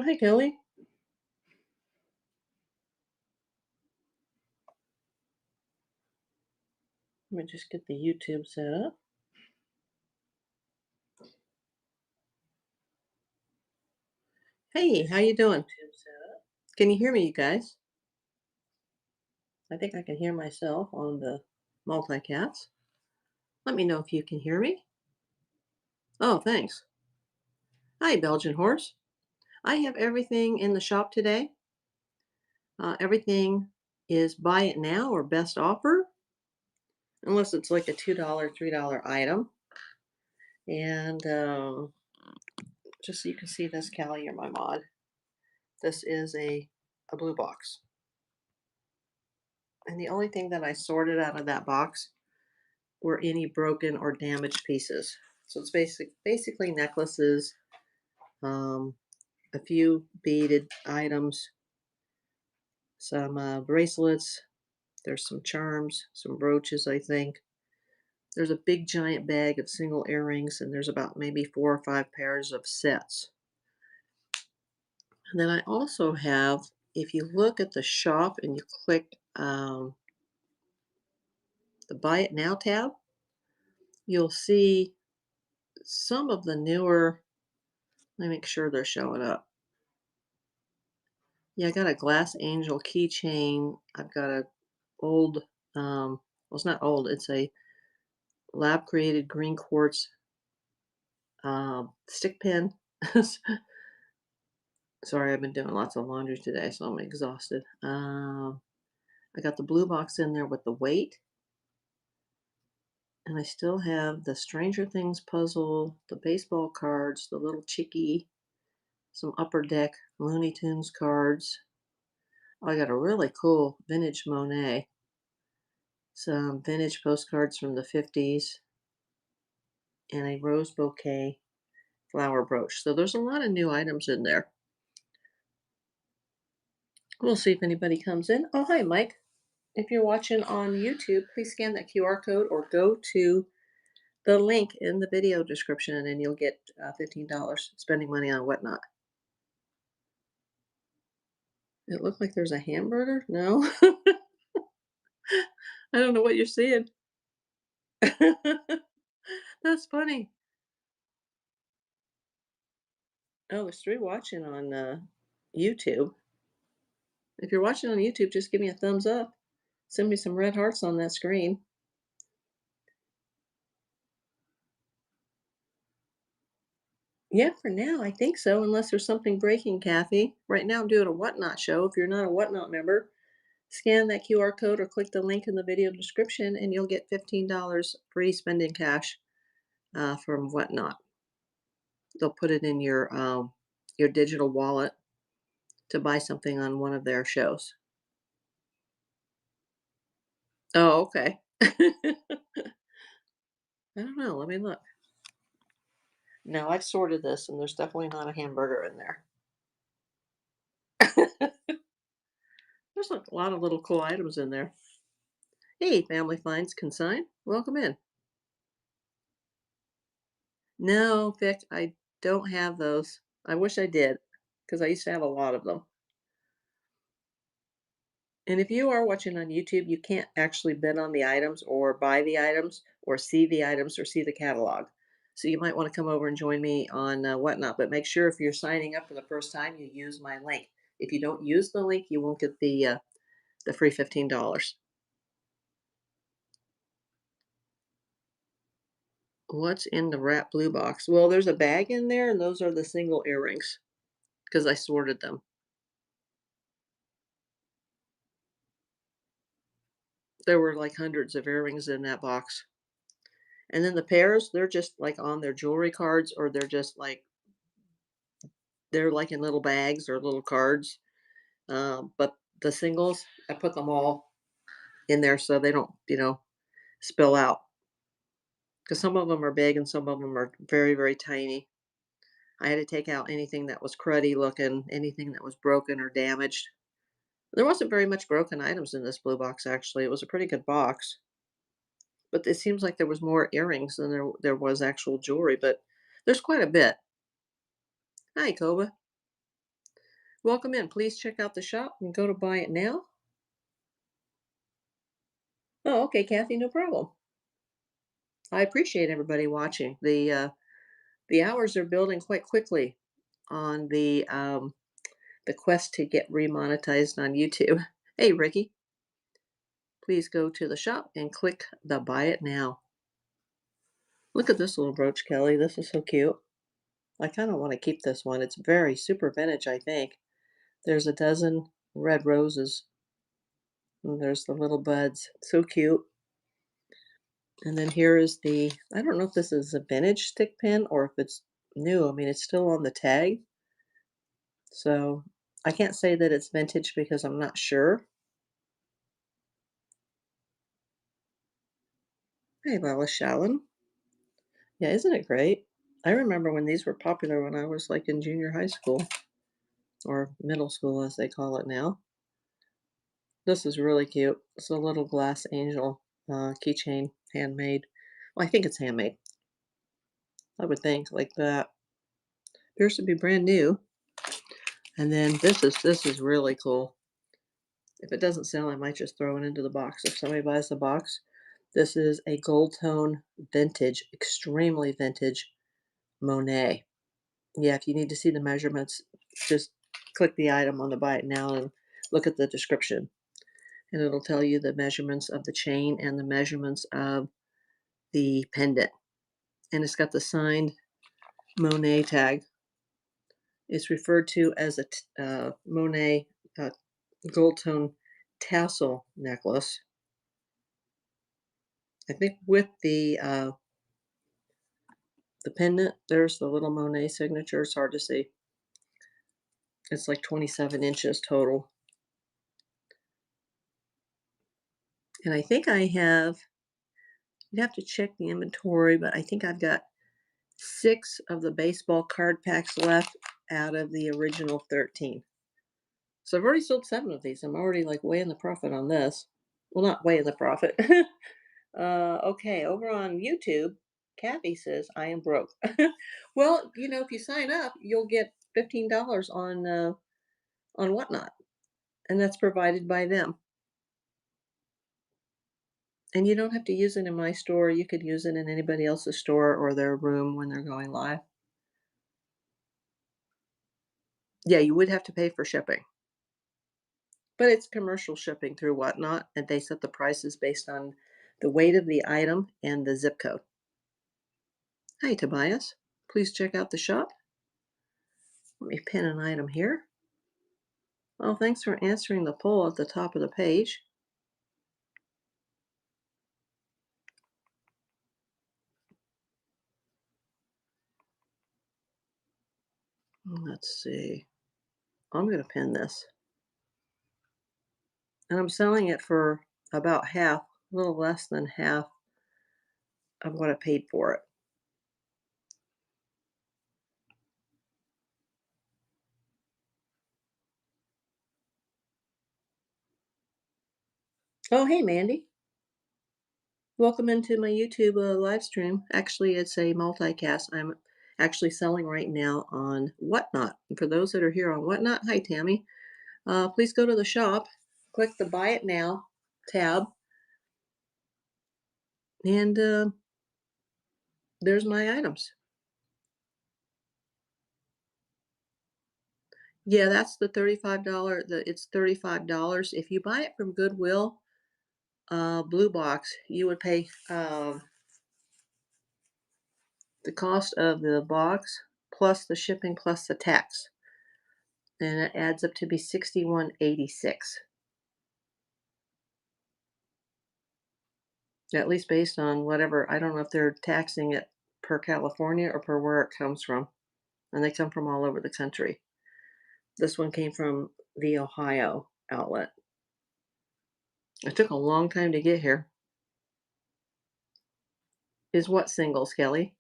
Hi, Kelly. Let me just get the YouTube set up. Hey, how you doing? Can you hear me, you guys? I think I can hear myself on the multicast. Let me know if you can hear me. Oh, thanks. Hi, Belgian horse. I have everything in the shop today. Everything is buy it now or best offer, unless it's like a $2, $3 item. And just so you can see this, Callie, you're my mod. This is a blue box. And the only thing that I sorted out of that box were any broken or damaged pieces. So it's basically necklaces, um, a few beaded items, some bracelets. There's some charms, some brooches, I think. There's a big giant bag of single earrings, and there's about maybe 4 or 5 pairs of sets. And then I also have, if you look at the shop and you click the Buy It Now tab, you'll see some of the newer. Let me make sure they're showing up. Yeah, I got a glass angel keychain. I've got a old, well, it's not old. It's a lab created green quartz stick pin. Sorry, I've been doing lots of laundry today, so I'm exhausted. I got the blue box in there with the weight, and I still have the Stranger Things puzzle, the baseball cards, the little chickie, some Upper Deck Looney Tunes cards. Oh, I got a really cool vintage Monet, some vintage postcards from the 50s, and a rose bouquet flower brooch. So there's a lot of new items in there. We'll see if anybody comes in. Oh, hi, Mike. If you're watching on YouTube, please scan that QR code or go to the link in the video description and you'll get $15 spending money on whatnot. It looked like there's a hamburger? No? I don't know what you're seeing. That's funny. Oh, there's 3 watching on YouTube. If you're watching on YouTube, just give me a thumbs up. Send me some red hearts on that screen. Yeah, for now, I think so, unless there's something breaking, Kathy. Right now, I'm doing a Whatnot show. If you're not a Whatnot member, scan that QR code or click the link in the video description, and you'll get $15 free spending cash from Whatnot. They'll put it in your digital wallet to buy something on one of their shows. Oh, okay. I don't know. Let me look. No, I've sorted this, and there's definitely not a hamburger in there. There's like a lot of little cool items in there. Hey, Family Finds Consign. Welcome in. No, Vic, I don't have those. I wish I did, because I used to have a lot of them. And if you are watching on YouTube, you can't actually bid on the items or buy the items or see the items or see the catalog. So you might want to come over and join me on Whatnot. But make sure if you're signing up for the first time, you use my link. If you don't use the link, you won't get the free $15. What's in the wrap blue box? Well, there's a bag in there, and those are the single earrings because I sorted them. There were like hundreds of earrings in that box. And then the pairs, they're just like on their jewelry cards, or they're like in little bags or little cards. But the singles, I put them all in there so they don't, spill out. Because some of them are big and some of them are very, very tiny. I had to take out anything that was cruddy looking, anything that was broken or damaged. There wasn't very much broken items in this blue box, actually. It was a pretty good box. But it seems like there was more earrings than there was actual jewelry, but there's quite a bit. Hi, Koba. Welcome in. Please check out the shop and go to buy it now. Oh, okay, Kathy, no problem. I appreciate everybody watching. The hours are building quite quickly on the quest to get remonetized on YouTube. Hey, Ricky, please go to the shop and click the buy it now. Look at this little brooch, Kelly. This is so cute. I kind of want to keep this one. It's very super vintage, I think. There's a dozen red roses. And there's the little buds. So cute. And then here is I don't know if this is a vintage stick pin or if it's new. I mean, it's still on the tag. So I can't say that it's vintage because I'm not sure. Hey, Lois Shallon. Yeah, isn't it great? I remember when these were popular when I was like in junior high school or middle school, as they call it now. This is really cute. It's a little glass angel keychain, handmade. Well, I think it's handmade. I would think like that. Appears to be brand new. And then this is really cool. If it doesn't sell, I might just throw it into the box. If somebody buys the box, this is a gold tone vintage, extremely vintage Monet. Yeah, if you need to see the measurements, just click the item on the buy it now and look at the description. And it'll tell you the measurements of the chain and the measurements of the pendant. And it's got the signed Monet tag. It's referred to as a Monet gold tone tassel necklace. I think with the pendant, there's the little Monet signature. It's hard to see. It's like 27 inches total. And I think I have, you'd have to check the inventory, but I think I've got 6 of the baseball card packs left out of the original 13. So I've already sold 7 of these. I'm already like way in the profit on this. Well, not way in the profit. Okay, over on YouTube, Kathy says I am broke. Well, if you sign up, you'll get $15 on Whatnot, and that's provided by them. And you don't have to use it in my store. You could use it in anybody else's store or their room when they're going live. Yeah, you would have to pay for shipping, but it's commercial shipping through Whatnot, and they set the prices based on the weight of the item and the zip code. Hi, Tobias. Please check out the shop. Let me pin an item here. Well, thanks for answering the poll at the top of the page. Let's see. I'm going to pin this. And I'm selling it for about half, a little less than half of what I paid for it. Oh, hey, Mandy. Welcome into my YouTube live stream. Actually, it's a multicast. I'm actually selling right now on Whatnot. And for those that are here on Whatnot, hi, Tammy. Please go to the shop, click the Buy It Now tab, and there's my items. Yeah, that's the $35. It's $35. If you buy it from Goodwill, Blue Box, you would pay the cost of the box plus the shipping plus the tax, and it adds up to be $61.86. At least based on whatever. I don't know if they're taxing it per California or per where it comes from, and they come from all over the country. This one came from the Ohio outlet. It took a long time to get here. Is what singles, Kelly?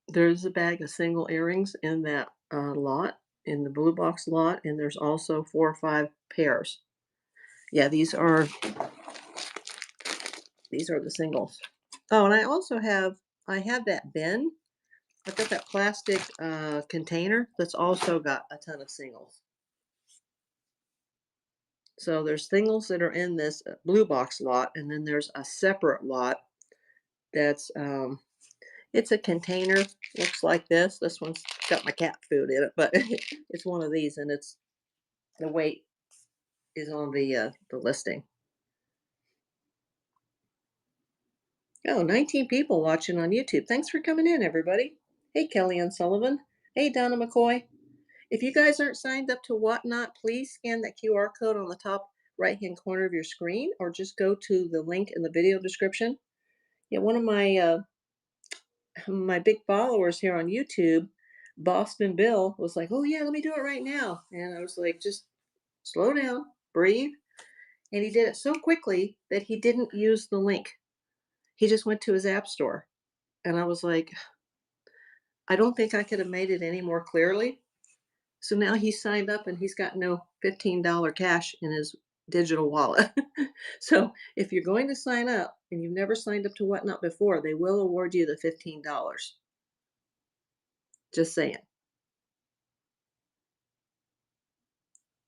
There's a bag of single earrings in that lot, in the blue box lot, and there's also 4 or 5 pairs. Yeah, these are the singles. Oh, and I have that bin I've got that plastic container that's also got a ton of singles. So there's singles that are in this blue box lot, and then there's a separate lot that's it's a container, looks like this. This one's got my cat food in it, but it's one of these, and it's the weight is on the listing. Oh, 19 people watching on YouTube. Thanks for coming in, everybody. Hey, Kellyanne Sullivan. Hey, Donna McCoy. If you guys aren't signed up to Whatnot, please scan that QR code on the top right-hand corner of your screen, or just go to the link in the video description. Yeah, one of my big followers here on YouTube, Boston Bill, was like, "Oh yeah, let me do it right now," and I was like, "Just slow down, breathe." And he did it so quickly that he didn't use the link. He just went to his app store, and I was like, I don't think I could have made it any more clearly. So now he's signed up and he's got no $15 cash in his digital wallet. So if you're going to sign up and you've never signed up to Whatnot before, they will award you the $15. Just saying.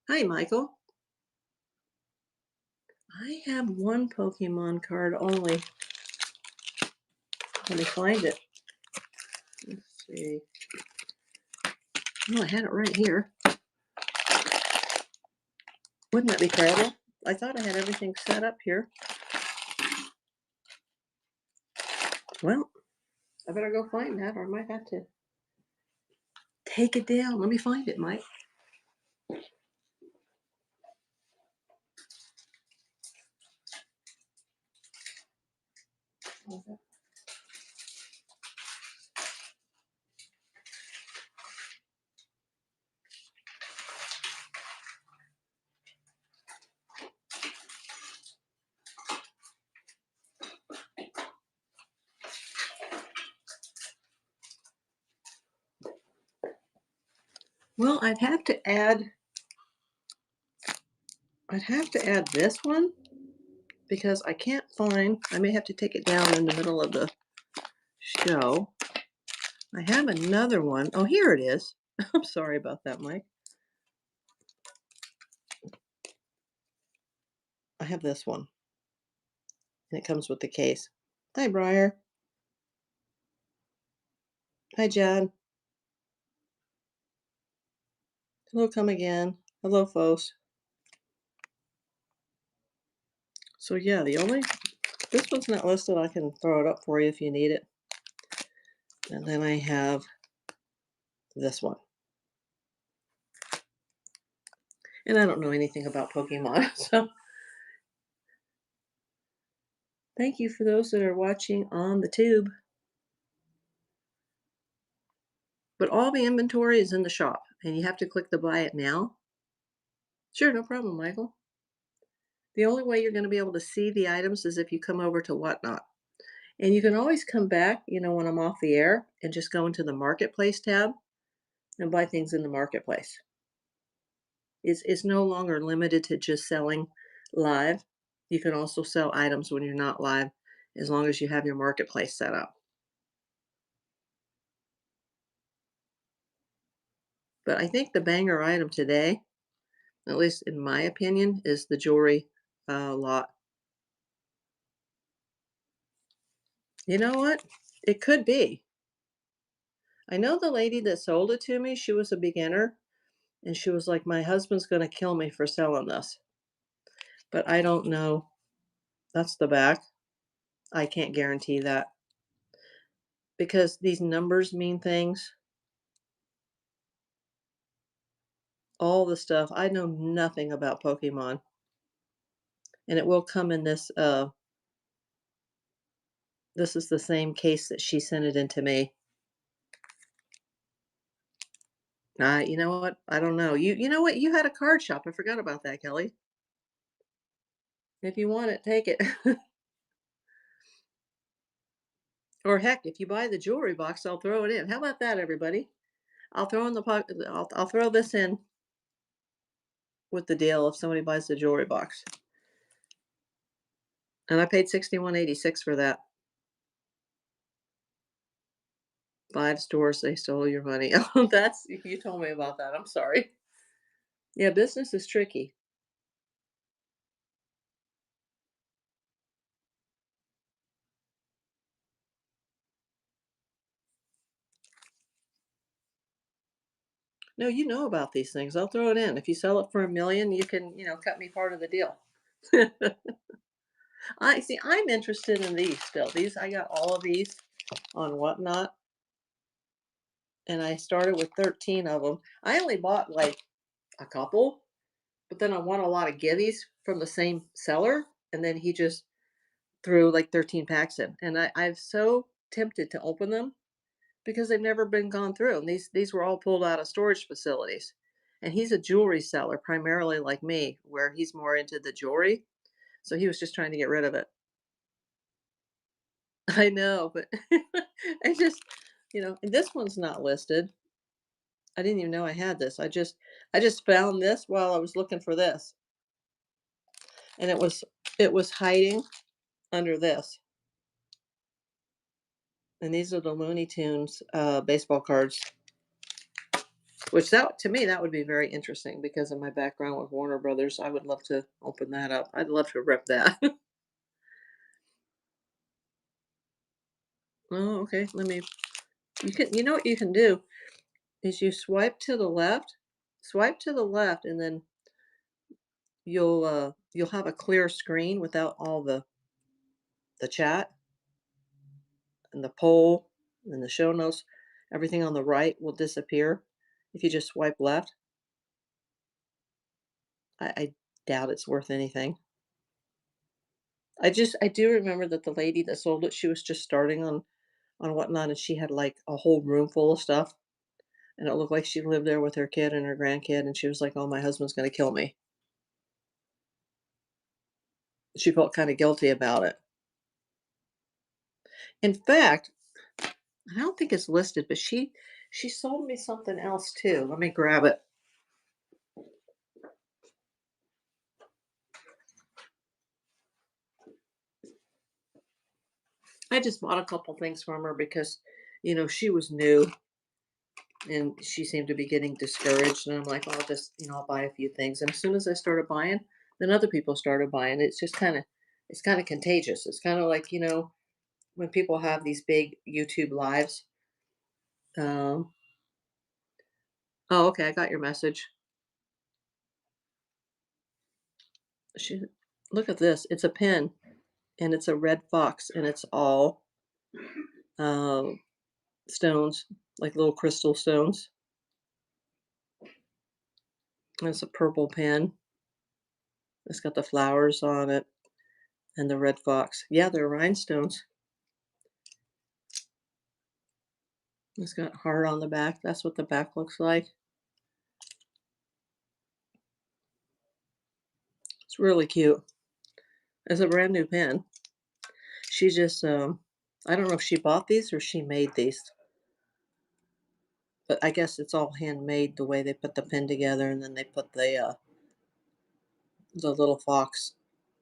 Hi, Michael. I have one Pokemon card only. Let me find it. Let's see. Oh, I had it right here. Wouldn't that be terrible? I thought I had everything set up here. Well, I better go find that, or I might have to take it down. Let me find it, Mike. Well, I'd have to add this one because I can't find, I may have to take it down in the middle of the show. I have another one. Oh, here it is. I'm sorry about that, Mike. I have this one, and it comes with the case. Hi, Briar. Hi, Jad. Hello, come again. Hello, folks. So yeah, this one's not listed. I can throw it up for you if you need it. And then I have this one. And I don't know anything about Pokemon, so thank you for those that are watching on the tube. But all the inventory is in the shop, and you have to click the buy it now. Sure, no problem, Michael. The only way you're going to be able to see the items is if you come over to Whatnot. And you can always come back, when I'm off the air, and just go into the Marketplace tab and buy things in the Marketplace. It's no longer limited to just selling live. You can also sell items when you're not live, as long as you have your Marketplace set up. But I think the banger item today, at least in my opinion, is the jewelry lot. You know what? It could be. I know the lady that sold it to me, she was a beginner, and she was like, "My husband's gonna kill me for selling this." But I don't know. That's the back. I can't guarantee that because these numbers mean things. All the stuff. I know nothing about Pokemon. And it will come in this is the same case that she sent it into me. You know what? I don't know. You know what? You had a card shop. I forgot about that, Kelly. If you want it, take it. Or heck, if you buy the jewelry box, I'll throw it in. How about that, everybody? I'll throw in the pocket. I'll throw this in with the deal if somebody buys the jewelry box. And I paid $61.86 for that. 5 stores, they stole your money. Oh, that's you told me about that, I'm sorry. Yeah, business is tricky. No, you know about these things, I'll throw it in. If you sell it for 1,000,000, you can, cut me part of the deal. I see, I'm interested in these still. These I got all of these on Whatnot, and I started with 13 of them. I only bought, like, a couple, but then I won a lot of givvies from the same seller, and then he just threw, like, 13 packs in, and I'm so tempted to open them because they've never been gone through, and these were all pulled out of storage facilities, and he's a jewelry seller, primarily like me, where he's more into the jewelry, so he was just trying to get rid of it. I know, but I just and this one's not listed. I didn't even know I had this. I just found this while I was looking for this, and it was hiding under this. And these are the Looney Tunes baseball cards, which that to me that would be very interesting because of my background with Warner Brothers. I would love to open that up. I'd love to rip that. Oh, okay. You know what you can do is you swipe to the left, and then you'll have a clear screen without all the chat and the poll and the show notes. Everything on the right will disappear if you just swipe left. I doubt it's worth anything. I do remember that the lady that sold it, she was just starting on Whatnot, and she had like a whole room full of stuff, and it looked like she lived there with her kid and her grandkid, and she was like, "Oh, my husband's gonna kill me." She felt kind of guilty about it. In fact, I don't think it's listed, but she sold me something else too. Let me grab it. I just bought a couple things from her because, she was new and she seemed to be getting discouraged. And I'm like, "Well, I'll just, I'll buy a few things." And as soon as I started buying, then other people started buying. It's kind of contagious. It's kind of like, when people have these big YouTube lives. Um, oh, okay. I got your message. She, Look at this. It's a pin and it's a red fox and it's all um, stones, like little crystal stones. And it's a purple pin. It's got the flowers on it and the red fox. Yeah, they're rhinestones. It's got heart on the back. That's what the back looks like. It's really cute. It's a brand new pin. She just I don't know if she bought these or she made these, but I guess it's all handmade the way they put the pin together and then they put the little fox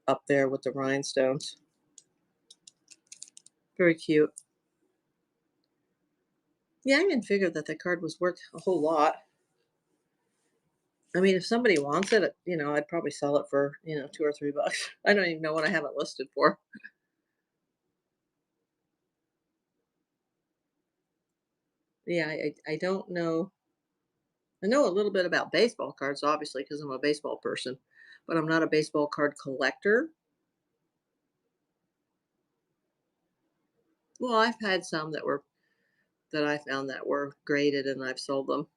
up there with the rhinestones. Very cute. Yeah, I didn't figure that the card was worth a whole lot. I mean, if somebody wants it, I'd probably sell it for, $2 or $3. I don't even know what I have it listed for. Yeah, I don't know. I know a little bit about baseball cards, obviously, because I'm a baseball person, but I'm not a baseball card collector. Well, I've had some that I found that were graded and I've sold them.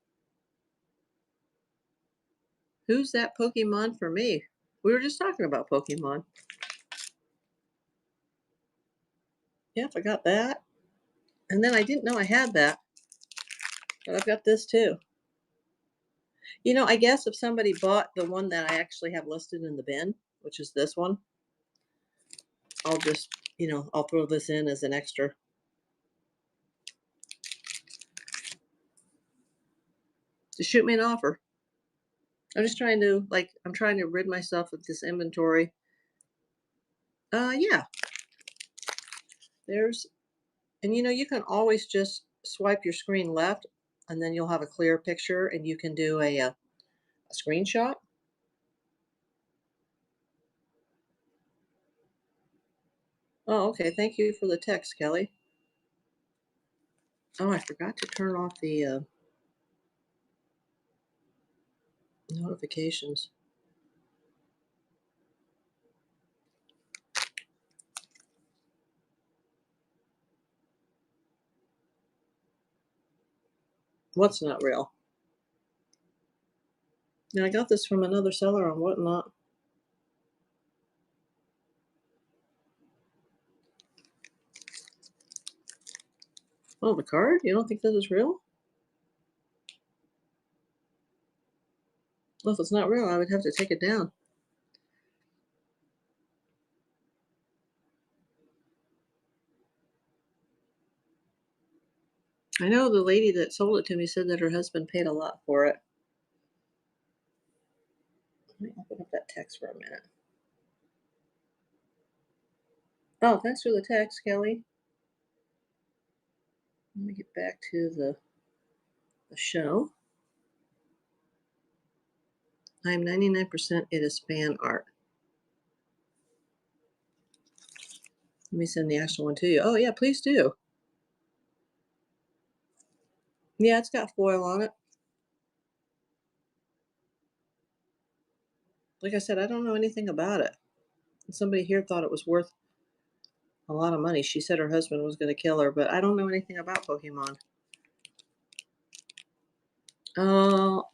Who's that Pokemon for me? We were just talking about Pokemon. Yeah, I got that. And then I didn't know I had that, but I've got this too. I guess if somebody bought the one that I actually have listed in the bin, which is this one, I'll just, I'll throw this in as an extra to shoot me an offer. I'm trying to rid myself of this inventory. Yeah, there's, and you can always just swipe your screen left, and then you'll have a clear picture, and you can do a screenshot. Oh, okay. Thank you for the text, Kelly. Oh, I forgot to turn off the notifications. What's not real? Now I got this from another seller on Whatnot. Oh, the card? You don't think this is real? Well, if it's not real, I would have to take it down. I know the lady that sold it to me said that her husband paid a lot for it. Let me open up that text for a minute. Oh, thanks for the text, Kelly. Let me get back to the show. I'm 99% it is fan art. Let me send the actual one to you. Oh, yeah, please do. Yeah, it's got foil on it. Like I said, I don't know anything about it. Somebody here thought it was worth a lot of money. She said her husband was going to kill her, but I don't know anything about Pokemon.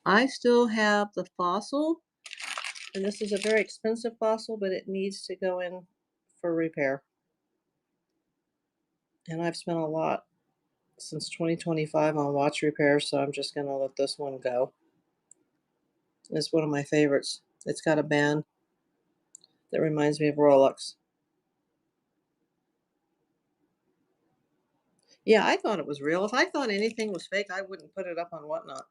I still have the fossil, and this is a very expensive fossil, but it needs to go in for repair. And I've spent a lot since 2025 on watch repairs, so I'm just going to let this one go. It's one of my favorites. It's got a band that reminds me of Rolex. Yeah, I thought it was real. If I thought anything was fake, I wouldn't put it up on Whatnot.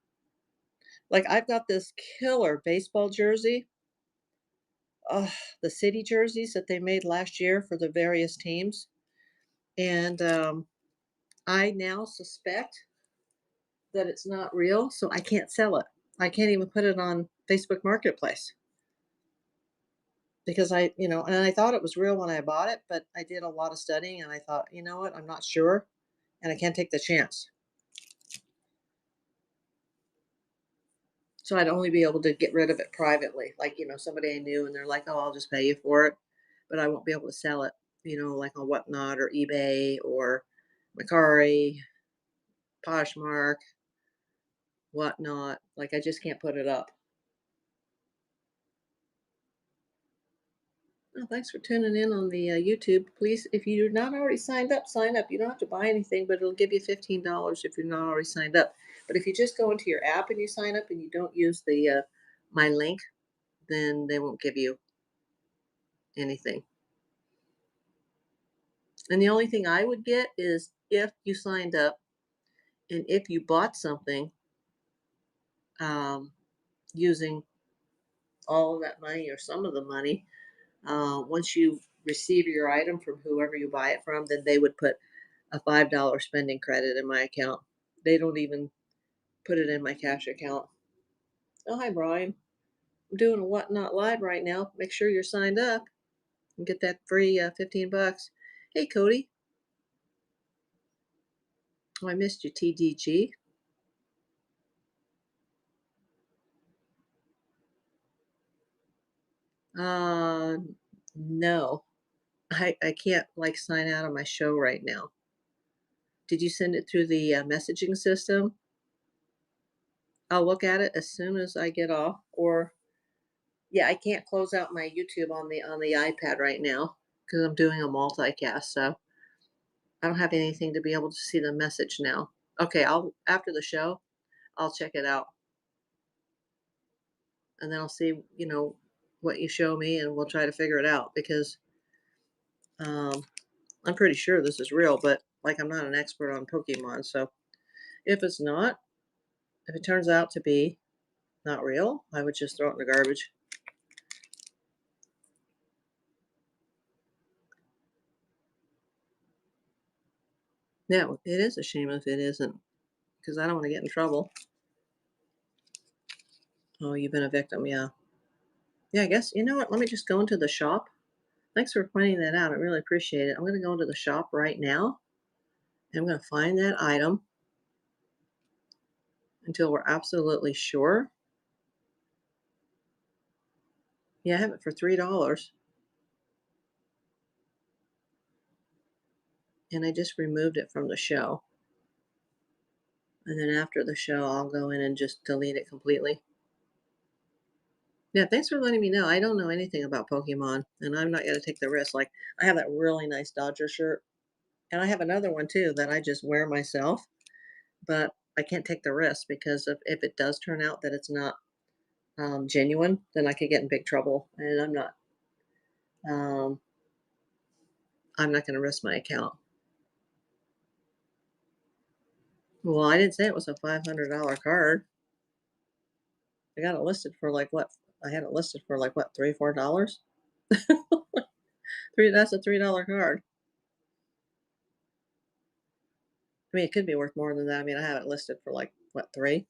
Like, I've got this killer baseball jersey. uh, the city jerseys that they made last year for the various teams. And I now suspect that it's not real, so I can't sell it. I can't even put it on Facebook Marketplace because and I thought it was real when I bought it, but I did a lot of studying and I thought, you know what, I'm not sure and I can't take the chance. So I'd only be able to get rid of it privately, like, somebody I knew and they're like, oh, I'll just pay you for it, but I won't be able to sell it, like on Whatnot or eBay or Macari, Poshmark, Whatnot. Like, I just can't put it up. Oh, thanks for tuning in on the YouTube. Please, if you're not already signed up, sign up. You don't have to buy anything, but it'll give you $15 if you're not already signed up. But if you just go into your app and you sign up and you don't use the my link, then they won't give you anything. And the only thing I would get is if you signed up and if you bought something um, using all of that money or some of the money, once you receive your item from whoever you buy it from, then they would put a $5 spending credit in my account. They don't even put it in my cash account. Oh, hi, Brian. I'm doing a Whatnot Live right now. Make sure you're signed up and get that free $15. Hey, Cody. Oh, I missed you, TDG. Uh, no. I can't like sign out of my show right now. Did you send it through the messaging system? I'll look at it as soon as I get off. Or yeah, I can't close out my YouTube on the iPad right now because I'm doing a multicast. So I don't have anything to be able to see the message now. Okay, I'll after the show, I'll check it out and then I'll see what you show me and we'll try to figure it out because um, I'm pretty sure this is real, but like I'm not an expert on Pokemon, so if it's not, if it turns out to be not real, I would just throw it in the garbage. Yeah, it is a shame if it isn't, because I don't want to get in trouble. Oh, you've been a victim, yeah. Yeah, I guess, you know what? Let me just go into the shop. Thanks for pointing that out. I really appreciate it. I'm going to go into the shop right now. And I'm going to find that item until we're absolutely sure. Yeah, I have it for $3. And I just removed it from the show. And then after the show, I'll go in and just delete it completely. Yeah, thanks for letting me know. I don't know anything about Pokemon, and I'm not going to take the risk. Like, I have that really nice Dodger shirt, and I have another one too that I just wear myself, but I can't take the risk because if it does turn out that it's not genuine, then I could get in big trouble, and um, I'm not going to risk my account. Well, I didn't say it was a $500 card. I got it listed for like what? I had it listed for like what, $3, $4? Three. That's a $3 card. I mean, it could be worth more than that. I mean, I have it listed for like what, three?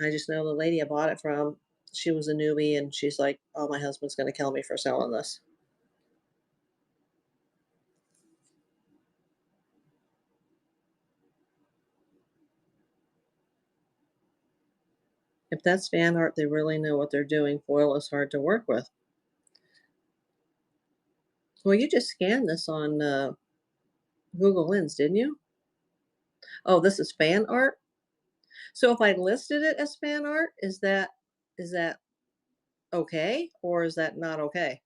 I just know the lady I bought it from, she was a newbie and she's like, "Oh, my husband's gonna kill me for selling this." If that's fan art, they really know what they're doing. Foil is hard to work with. Well, you just scanned this on Google Lens, didn't you? Oh, this is fan art. So if I listed it as fan art, is that okay or is that not okay?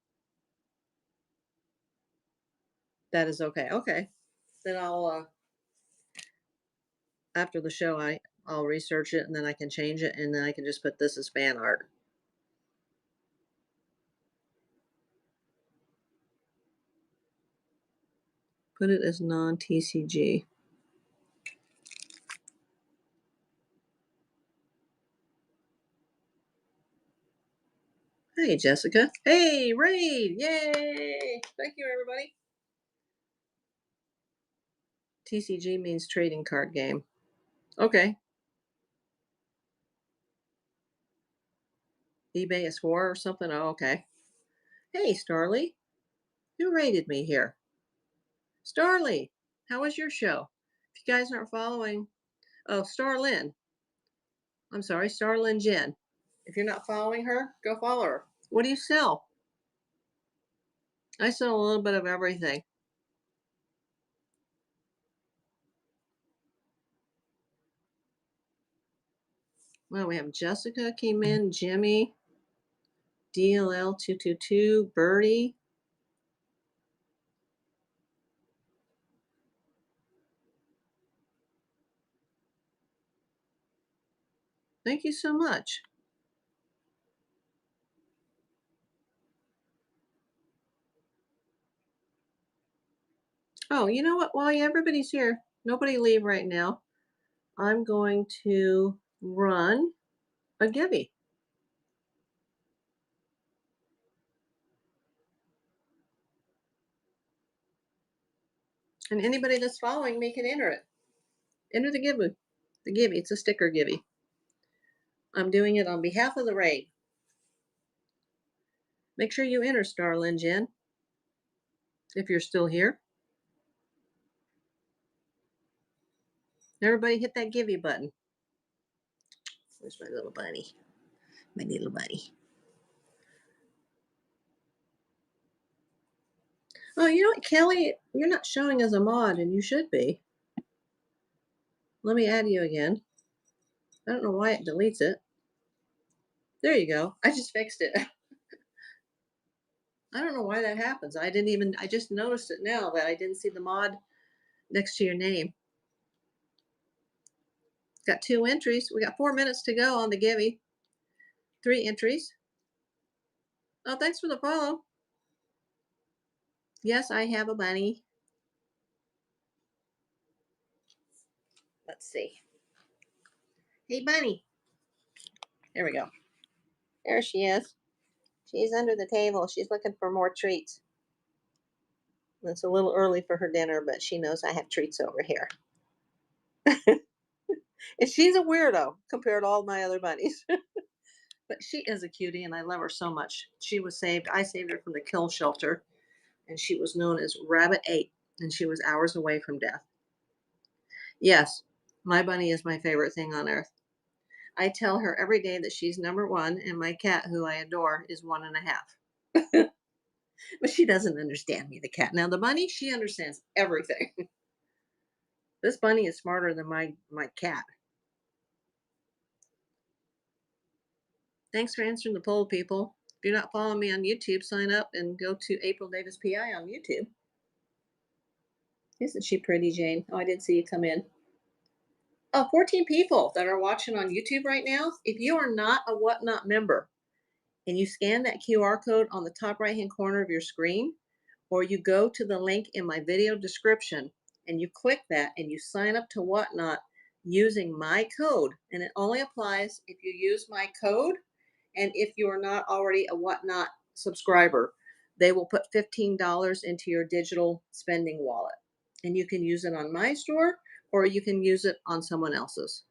That is okay. Okay, then I'll after the show, I'll research it and then I can change it and then I can just put this as fan art. Put it as non-TCG. Hey, Jessica. Hey, Raid. Yay. Thank you, everybody. TCG means trading card game. Okay. eBay is for or something. Oh, okay. Hey, Starly. Who rated me here? Starly. How was your show? If you guys aren't following, oh, Starlyn. I'm sorry, Starlyn Jen. If you're not following her, go follow her. What do you sell? I sell a little bit of everything. Well, we have Jessica came in, Jimmy, DLL222, Birdie. Thank you so much. Oh, you know what? While everybody's here, nobody leave right now. I'm going to run a Gibby. And anybody that's following me can enter it. Enter the Gibby. The Gibby. It's a sticker Gibby. I'm doing it on behalf of the raid. Make sure you enter Starlin Jen if you're still here. Everybody hit that Gibby button. Where's my little bunny? My little bunny. Oh, you know what, Kelly? You're not showing as a mod, and you should be. Let me add you again. I don't know why it deletes it. There you go. I just fixed it. I don't know why that happens. I just noticed it now that I didn't see the mod next to your name. Got 2 entries. We got 4 minutes to go on the Gibby. 3 entries. Oh, thanks for the follow. Yes, I have a bunny. Let's see. Hey, bunny. There we go. There she is. She's under the table. She's looking for more treats. It's a little early for her dinner, but she knows I have treats over here. And she's a weirdo compared to all my other bunnies. But she is a cutie and I love her so much. She was saved. I saved her from the kill shelter and she was known as Rabbit 8 and she was hours away from death. Yes, my bunny is my favorite thing on earth. I tell her every day that she's number one and my cat, who I adore, is one and a half. But she doesn't understand me, the cat. Now, the bunny, she understands everything. This bunny is smarter than my cat. Thanks for answering the poll, people. If you're not following me on YouTube, sign up and go to April Davis PI on YouTube. Isn't she pretty, Jane? Oh, I didn't see you come in. 14 people that are watching on YouTube right now. If you are not a Whatnot member and you scan that QR code on the top right hand corner of your screen, or you go to the link in my video description and you click that and you sign up to Whatnot using my code, and it only applies if you use my code and if you are not already a Whatnot subscriber, they will put $15 into your digital spending wallet. And you can use it on my store or you can use it on someone else's.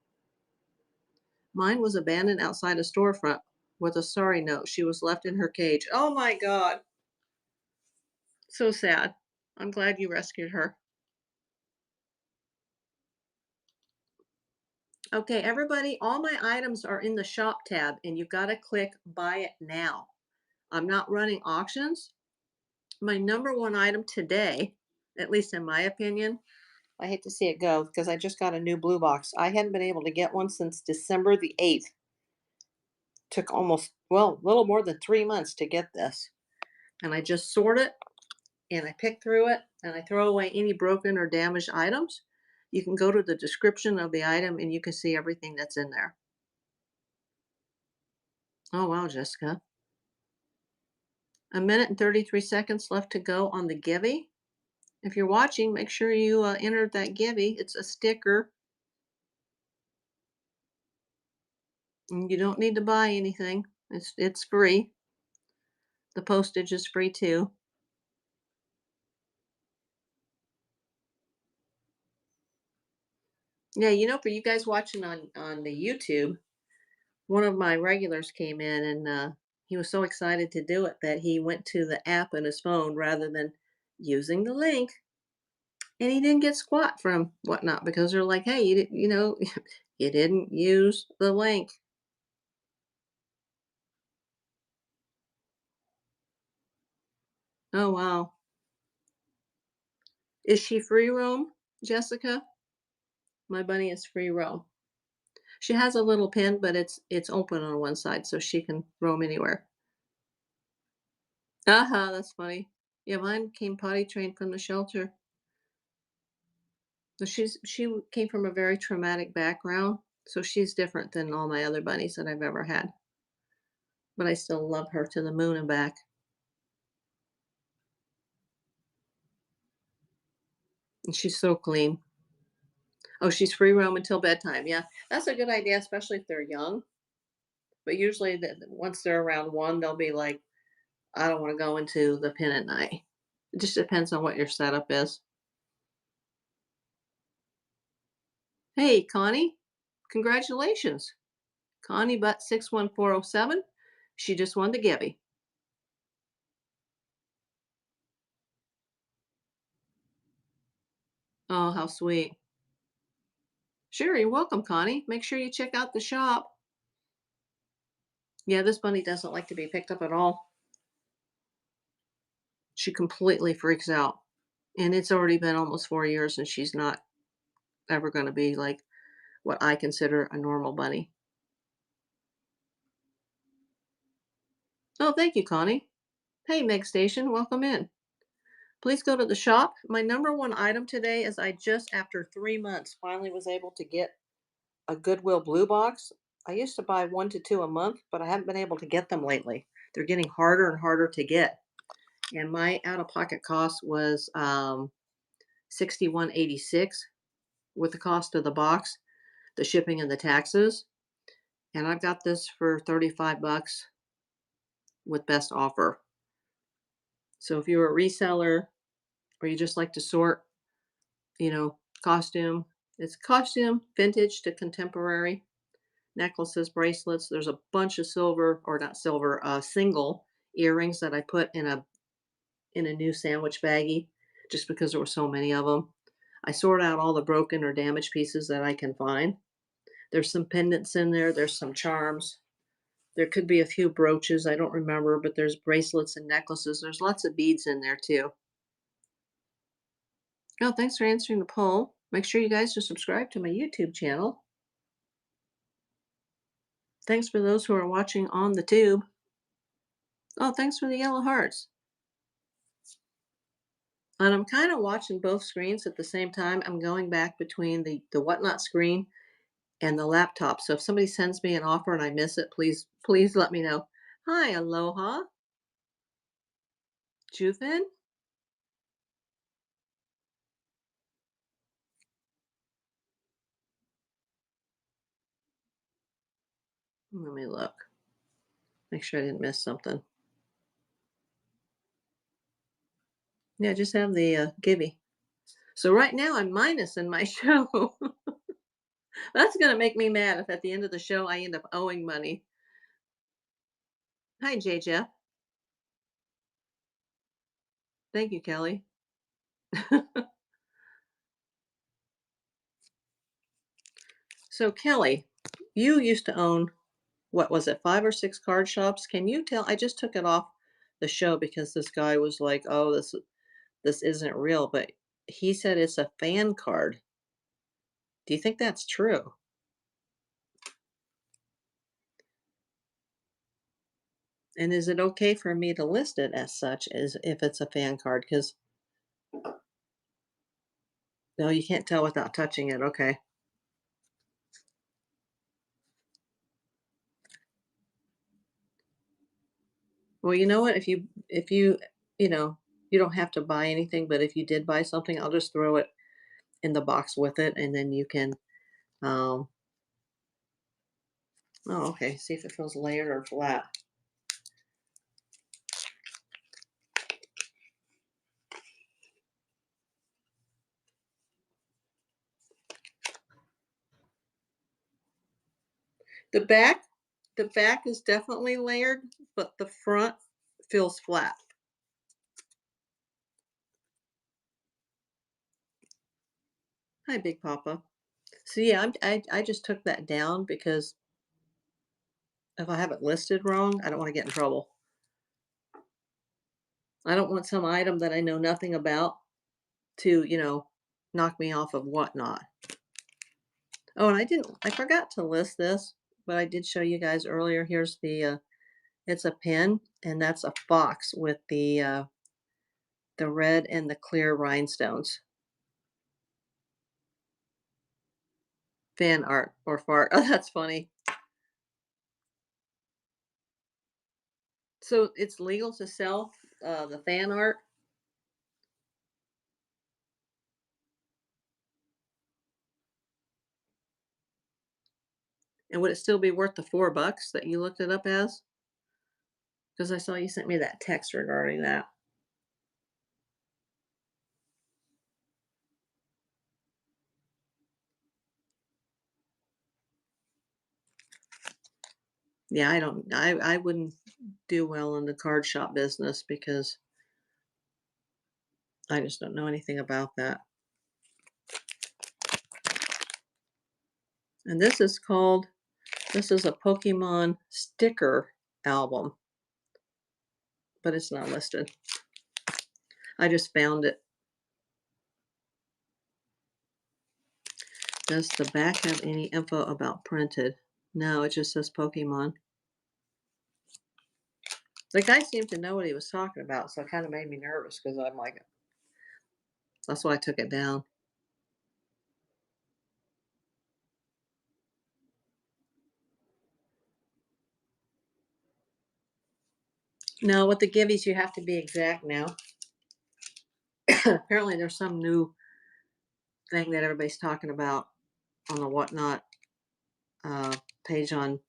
Mine was abandoned outside a storefront with a sorry note. She was left in her cage. Oh my God. So sad. I'm glad you rescued her. Okay, everybody, all my items are in the shop tab and you've got to click buy it now. I'm not running auctions. My number one item today, at least in my opinion, I hate to see it go because I just got a new blue box. I hadn't been able to get one since December the 8th. Took almost, well, a little more than 3 months to get this. And I just sort it and I pick through it and I throw away any broken or damaged items. You can go to the description of the item and you can see everything that's in there. Oh, wow, Jessica. A minute and 33 seconds left to go on the Givey. If you're watching, make sure you enter that Givey. It's a sticker. And you don't need to buy anything. It's free. The postage is free too. Yeah, for you guys watching on the YouTube, one of my regulars came in and he was so excited to do it that he went to the app on his phone rather than using the link, and he didn't get squat from Whatnot because they're like, "Hey, you didn't, you didn't use the link." Oh wow, is she free roam, Jessica? My bunny is free roam. She has a little pen, but it's open on one side, so she can roam anywhere. Uh-huh, that's funny. Yeah, mine came potty trained from the shelter. So she came from a very traumatic background, so she's different than all my other bunnies that I've ever had. But I still love her to the moon and back. And she's so clean. Oh, she's free roam until bedtime. Yeah, that's a good idea, especially if they're young. But usually, once they're around one, they'll be like, I don't want to go into the pen at night. It just depends on what your setup is. Hey, Connie, congratulations. Connie Butt 61407. She just won the Gibby. Oh, how sweet. Sure, you're welcome, Connie. Make sure you check out the shop. Yeah, this bunny doesn't like to be picked up at all. She completely freaks out. And it's already been almost 4 years, and she's not ever going to be like what I consider a normal bunny. Oh, thank you, Connie. Hey, Meg Station, welcome in. Please go to the shop. My number one item today is I just, after 3 months, finally was able to get a Goodwill Blue Box. I used to buy 1 to 2 a month, but I haven't been able to get them lately. They're getting harder and harder to get. And my out-of-pocket cost was $61.86 with the cost of the box, the shipping and the taxes. And I've got this for 35 bucks with best offer. So if you're a reseller, or you just like to sort, costume. It's costume, vintage to contemporary, necklaces, bracelets. There's a bunch of silver, or not silver, single earrings that I put in a new sandwich baggie just because there were so many of them. I sort out all the broken or damaged pieces that I can find. There's some pendants in there. There's some charms. There could be a few brooches. I don't remember, but there's bracelets and necklaces. There's lots of beads in there too. Oh, thanks for answering the poll. Make sure you guys are subscribed to my YouTube channel. Thanks for those who are watching on the tube. Oh, thanks for the yellow hearts. And I'm kind of watching both screens at the same time. I'm going back between the whatnot screen and the laptop. So if somebody sends me an offer and I miss it, please let me know. Hi, aloha, Jufin. Let me look. Make sure I didn't miss something. Yeah, just have the Gibby. So right now I'm minus in my show. That's gonna make me mad if at the end of the show I end up owing money. Hi, J Jeff. Thank you, Kelly. So Kelly, you used to own, what was it, 5 or 6 card shops? Can you tell, I just took it off the show because this guy was like, "Oh, this isn't real," but he said it's a fan card. Do you think that's true? And is it okay for me to list it as such as if it's a fan card? Because no, you can't tell without touching it. Okay. Well, you know what? If you you don't have to buy anything, but if you did buy something, I'll just throw it in the box with it, and then you can. Um, oh, okay. See if it feels layered or flat. The back, the back is definitely layered, but the front feels flat. Hi, Big Papa. So yeah, I just took that down because if I have it listed wrong, I don't want to get in trouble. I don't want some item that I know nothing about to, knock me off of whatnot. Oh, and I forgot to list this, but I did show you guys earlier. Here's it's a pin, and that's a fox with the red and the clear rhinestones. Fan art or fart. Oh, that's funny. So it's legal to sell the fan art. And would it still be worth the $4 that you looked it up as? Because I saw you sent me that text regarding that. Yeah, I wouldn't do well in the card shop business because I just don't know anything about that. And this is a Pokemon sticker album, but it's not listed. I just found it. Does the back have any info about printed? No, it just says Pokemon. The guy seemed to know what he was talking about, so it kind of made me nervous because I'm like, that's why I took it down. No, with the giveies, you have to be exact now. Apparently, there's some new thing that everybody's talking about on the whatnot uh, page on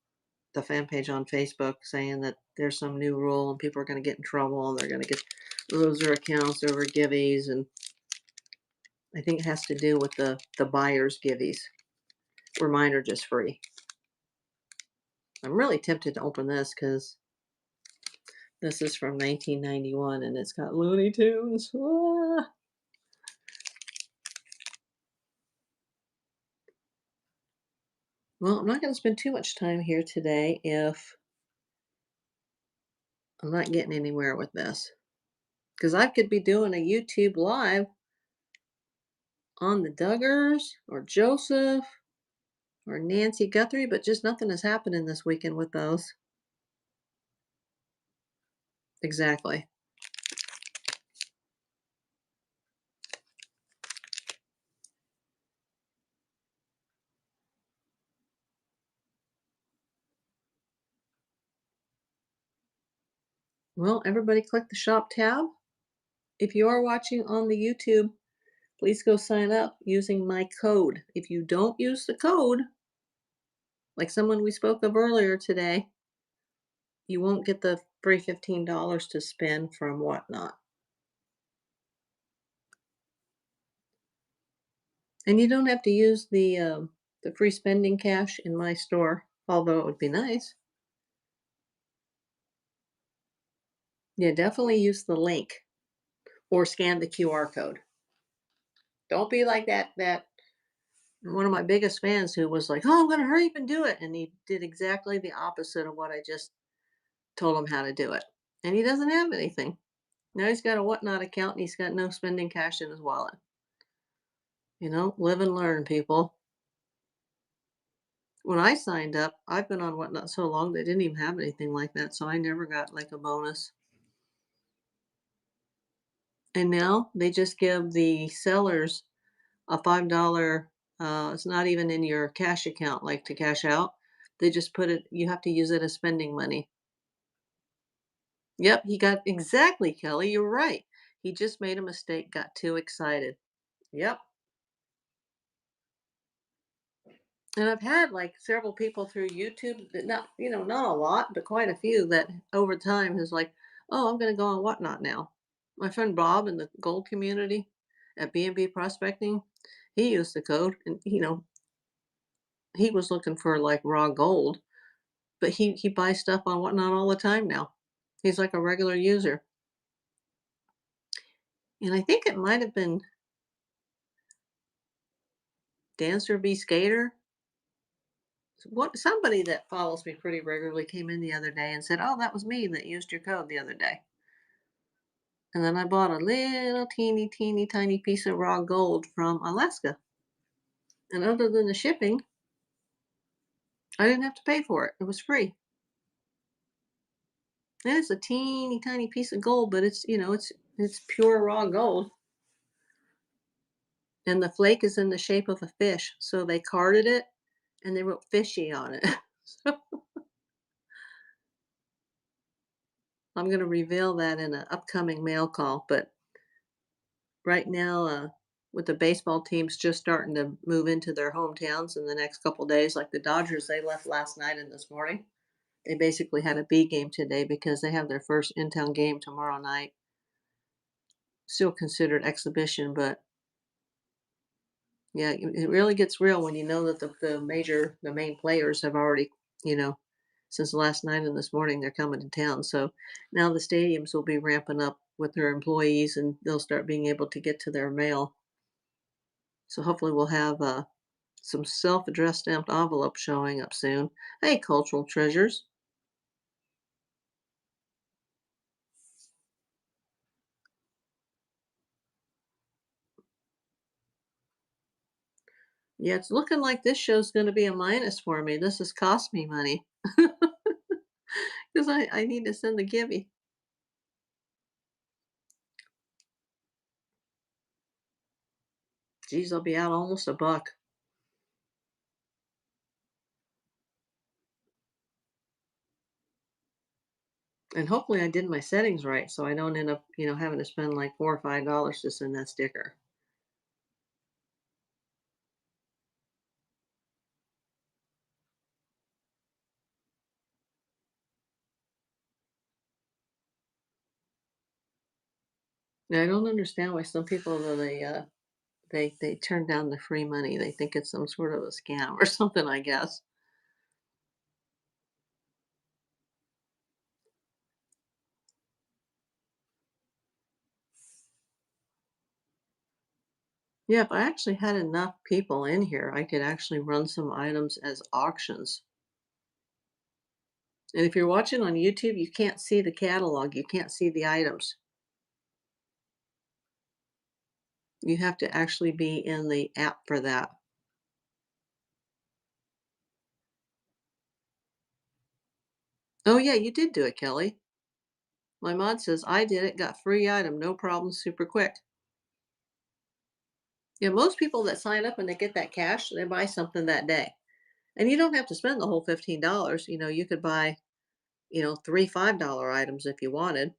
the fan page on Facebook, saying that there's some new rule and people are going to get in trouble and they're going to get lose their accounts over giveies, and I think it has to do with the buyer's givvies, where mine are just free. I'm really tempted to open this because this is from 1991 and it's got Looney Tunes. Ah. Well, I'm not going to spend too much time here today if I'm not getting anywhere with this. Because I could be doing a YouTube live on the Duggars or Joseph or Nancy Guthrie, but just nothing is happening this weekend with those. Exactly. Well, everybody click the shop tab. If you are watching on the YouTube, please go sign up using my code. If you don't use the code, like someone we spoke of earlier today, you won't get the free $15 to spend from Whatnot. And you don't have to use the free spending cash in my store, although it would be nice. Yeah, definitely use the link or scan the QR code. Don't be like that one of my biggest fans who was like, "Oh, I'm gonna hurry up and do it," and he did exactly the opposite of what I just told him how to do it. And he doesn't have anything. Now he's got a Whatnot account and he's got no spending cash in his wallet. Live and learn, people. When I signed up, I've been on Whatnot so long they didn't even have anything like that, so I never got like a bonus. And now they just give the sellers a $5, it's not even in your cash account, like to cash out. They just put it, you have to use it as spending money. Yep, he got exactly, Kelly, you're right. He just made a mistake, got too excited. Yep. And I've had like several people through YouTube that not a lot, but quite a few that over time has like, oh, I'm gonna go on Whatnot now. My friend Bob in the gold community at B&B Prospecting, he used the code and he was looking for like raw gold, but he buys stuff on Whatnot all the time now. He's like a regular user. And I think it might have been Dancer v Skater. What somebody that follows me pretty regularly came in the other day and said, "Oh, that was me that used your code the other day." And then I bought a little teeny, teeny, tiny piece of raw gold from Alaska. And other than the shipping, I didn't have to pay for it. It was free. And it's a teeny, tiny piece of gold, but it's pure raw gold. And the flake is in the shape of a fish. So they carded it and they wrote fishy on it. So I'm going to reveal that in an upcoming mail call. But right now, with the baseball teams just starting to move into their hometowns in the next couple days, like the Dodgers, they left last night and this morning. They basically had a B game today because they have their first in-town game tomorrow night. Still considered exhibition, but yeah, it really gets real when you know that the main players have already, you know, since last night and this morning they're coming to town. So now the stadiums will be ramping up with their employees and they'll start being able to get to their mail. So hopefully we'll have some self-addressed stamped envelopes showing up soon. Hey, cultural treasures. Yeah, it's looking like this show's going to be a minus for me. This has cost me money because I need to send the givey. Geez, I'll be out almost a buck. And hopefully I did my settings right so I don't end up, having to spend like $4 or $5 to send that sticker. Now, I don't understand why some people, They turn down the free money. They think it's some sort of a scam or something, I guess. Yeah, if I actually had enough people in here, I could actually run some items as auctions. And if you're watching on YouTube, you can't see the catalog, you can't see the items. You have to actually be in the app for that. Oh, yeah, you did do it, Kelly. My mod says, I did it, got free item, no problem, super quick. Yeah, most people that sign up and they get that cash, they buy something that day. And you don't have to spend the whole $15. You could buy, three $5 items if you wanted,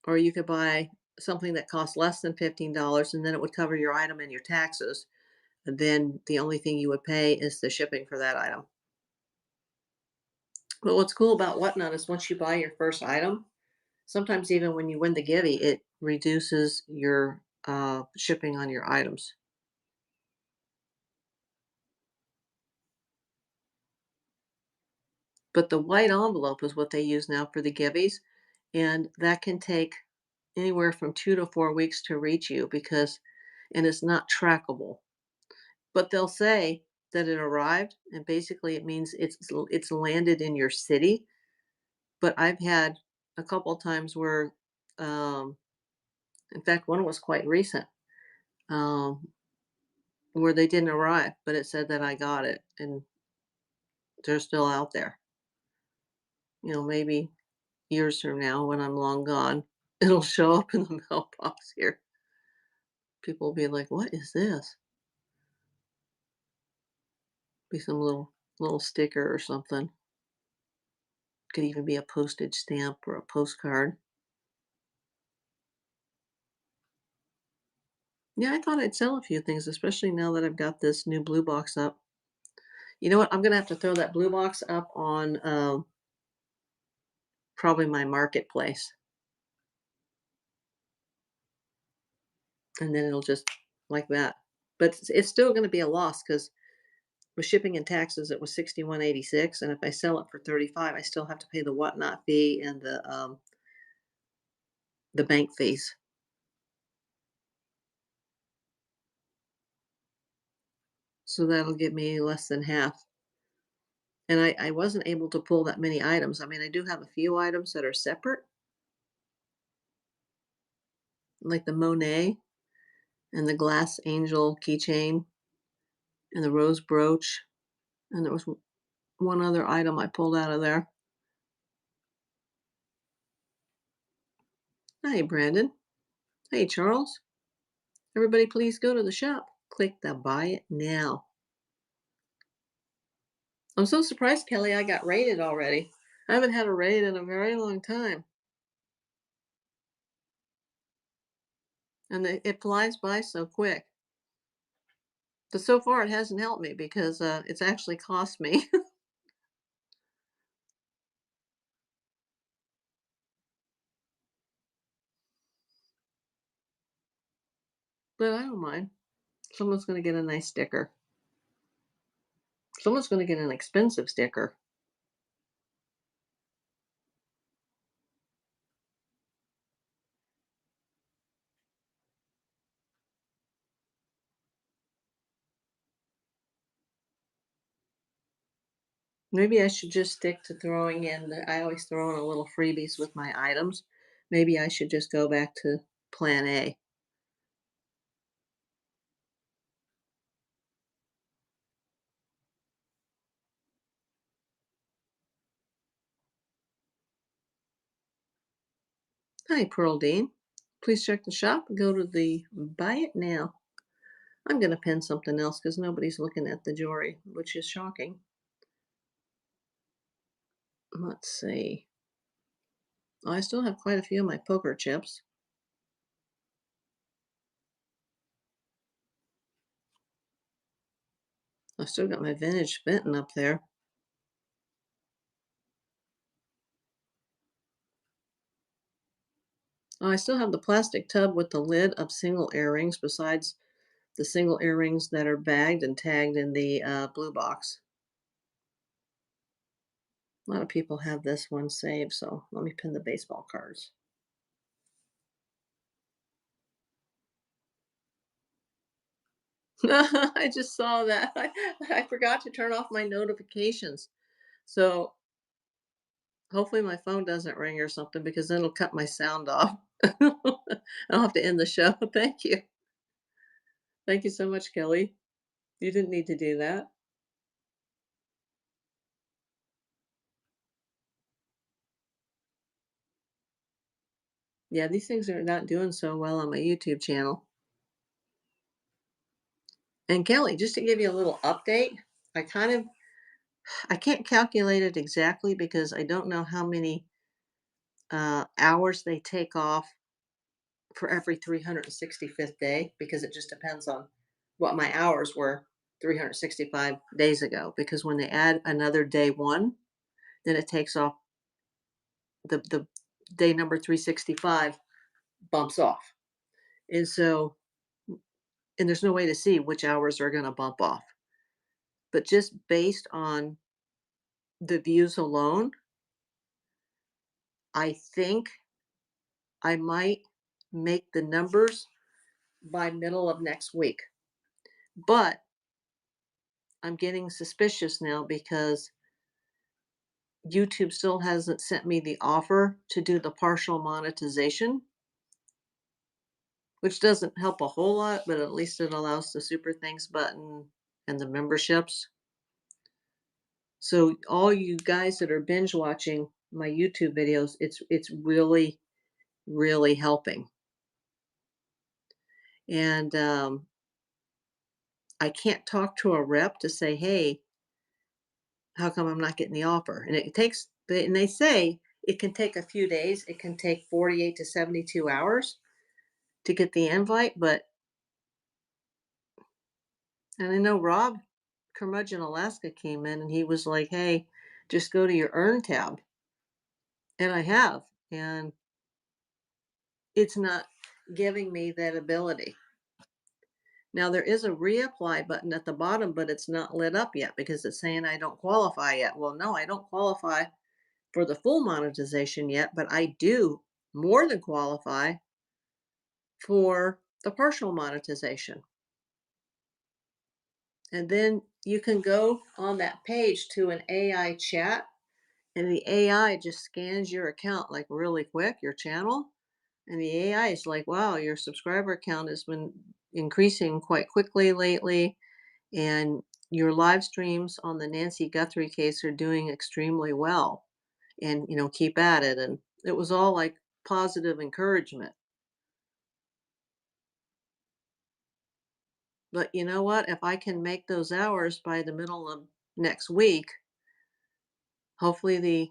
or you could buy something that costs less than $15 and then it would cover your item and your taxes. And then the only thing you would pay is the shipping for that item. But what's cool about Whatnot is once you buy your first item, sometimes even when you win the Givey, it reduces your shipping on your items. But the white envelope is what they use now for the Giveys, and that can take anywhere from 2 to 4 weeks to reach you and it's not trackable. But they'll say that it arrived, and basically it means it's landed in your city. But I've had a couple times where, um, in fact, one was quite recent, um, where they didn't arrive, but it said that I got it, and they're still out there. Maybe years from now when I'm long gone, it'll show up in the mailbox here. People will be like, "What is this?" Be some little sticker or something. Could even be a postage stamp or a postcard. Yeah, I thought I'd sell a few things, especially now that I've got this new blue box up. You know what? I'm gonna have to throw that blue box up on probably my marketplace, and then it'll just like that. But it's still going to be a loss because with shipping and taxes, it was 61.86, and if I sell it for 35, I still have to pay the whatnot fee and the bank fees. So that'll give me less than half. And I wasn't able to pull that many items. I mean, I do have a few items that are separate, like the Monet and the glass angel keychain and the rose brooch. And there was one other item I pulled out of there. Hey, Brandon. Hey, Charles. Everybody, please go to the shop. Click the buy it now. I'm so surprised, Kelly, I got rated already. I haven't had a raid in a very long time. And it flies by so quick. But so far, it hasn't helped me because it's actually cost me. But I don't mind. Someone's going to get a nice sticker. Someone's going to get an expensive sticker. Maybe I should just stick to throwing in. I always throw in a little freebies with my items. Maybe I should just go back to plan A. Hi, Pearl Dean. Please check the shop and go to the buy it now. I'm going to pin something else because nobody's looking at the jewelry, which is shocking. Let's see. Oh, I still have quite a few of my poker chips. I've still got my vintage Fenton up there. Oh, I still have the plastic tub with the lid of single earrings besides the single earrings that are bagged and tagged in the blue box. A lot of people have this one saved, so let me pin the baseball cards. I just saw that. I forgot to turn off my notifications. So hopefully my phone doesn't ring or something because then it'll cut my sound off. I'll have to end the show. Thank you. Thank you so much, Kelly. You didn't need to do that. Yeah, these things are not doing so well on my YouTube channel. And Kelly, just to give you a little update, I kind of I can't calculate it exactly because I don't know how many hours they take off for every 365th day because it just depends on what my hours were 365 days ago. Because when they add another day one, then it takes off the day number 365 bumps off. And so, and there's no way to see which hours are going to bump off. But just based on the views alone, I think I might make the numbers by middle of next week. But I'm getting suspicious now because YouTube still hasn't sent me the offer to do the partial monetization, which doesn't help a whole lot, but at least it allows the super thanks button and the memberships. So all you guys that are binge watching my YouTube videos, it's really really helping. And I can't talk to a rep to say, "Hey, how come I'm not getting the offer?" And it takes and they say it can take a few days. It can take 48 to 72 hours to get the invite, but and I know Rob Curmudgeon Alaska came in and he was like, "Hey, just go to your earn tab." And I have, and it's not giving me that ability. Now there is a reapply button at the bottom, but it's not lit up yet because it's saying I don't qualify yet. Well, no, I don't qualify for the full monetization yet, but I do more than qualify for the partial monetization. And then you can go on that page to an AI chat, and the AI just scans your account like really quick, your channel. And the AI is like, wow, your subscriber count has been increasing quite quickly lately. And your live streams on the Nancy Guthrie case are doing extremely well. And, keep at it. And it was all like positive encouragement. But you know what? If I can make those hours by the middle of next week, hopefully the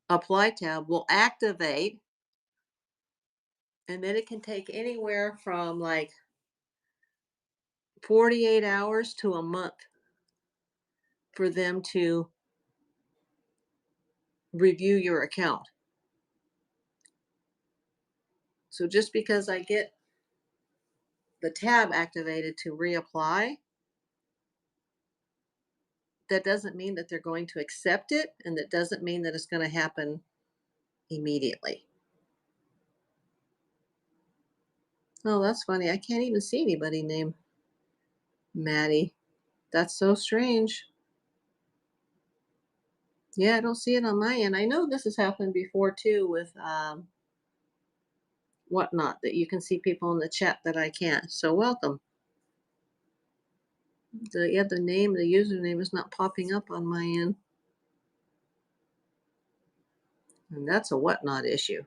apply tab will activate. And then it can take anywhere from like 48 hours to a month for them to review your account. So just because I get the tab activated to reapply, that doesn't mean that they're going to accept it, and that doesn't mean that it's going to happen immediately. Oh, that's funny. I can't even see anybody named Maddie. That's so strange. Yeah, I don't see it on my end. I know this has happened before too with whatnot that you can see people in the chat that I can't. So welcome. The name, the username is not popping up on my end, and that's a whatnot issue.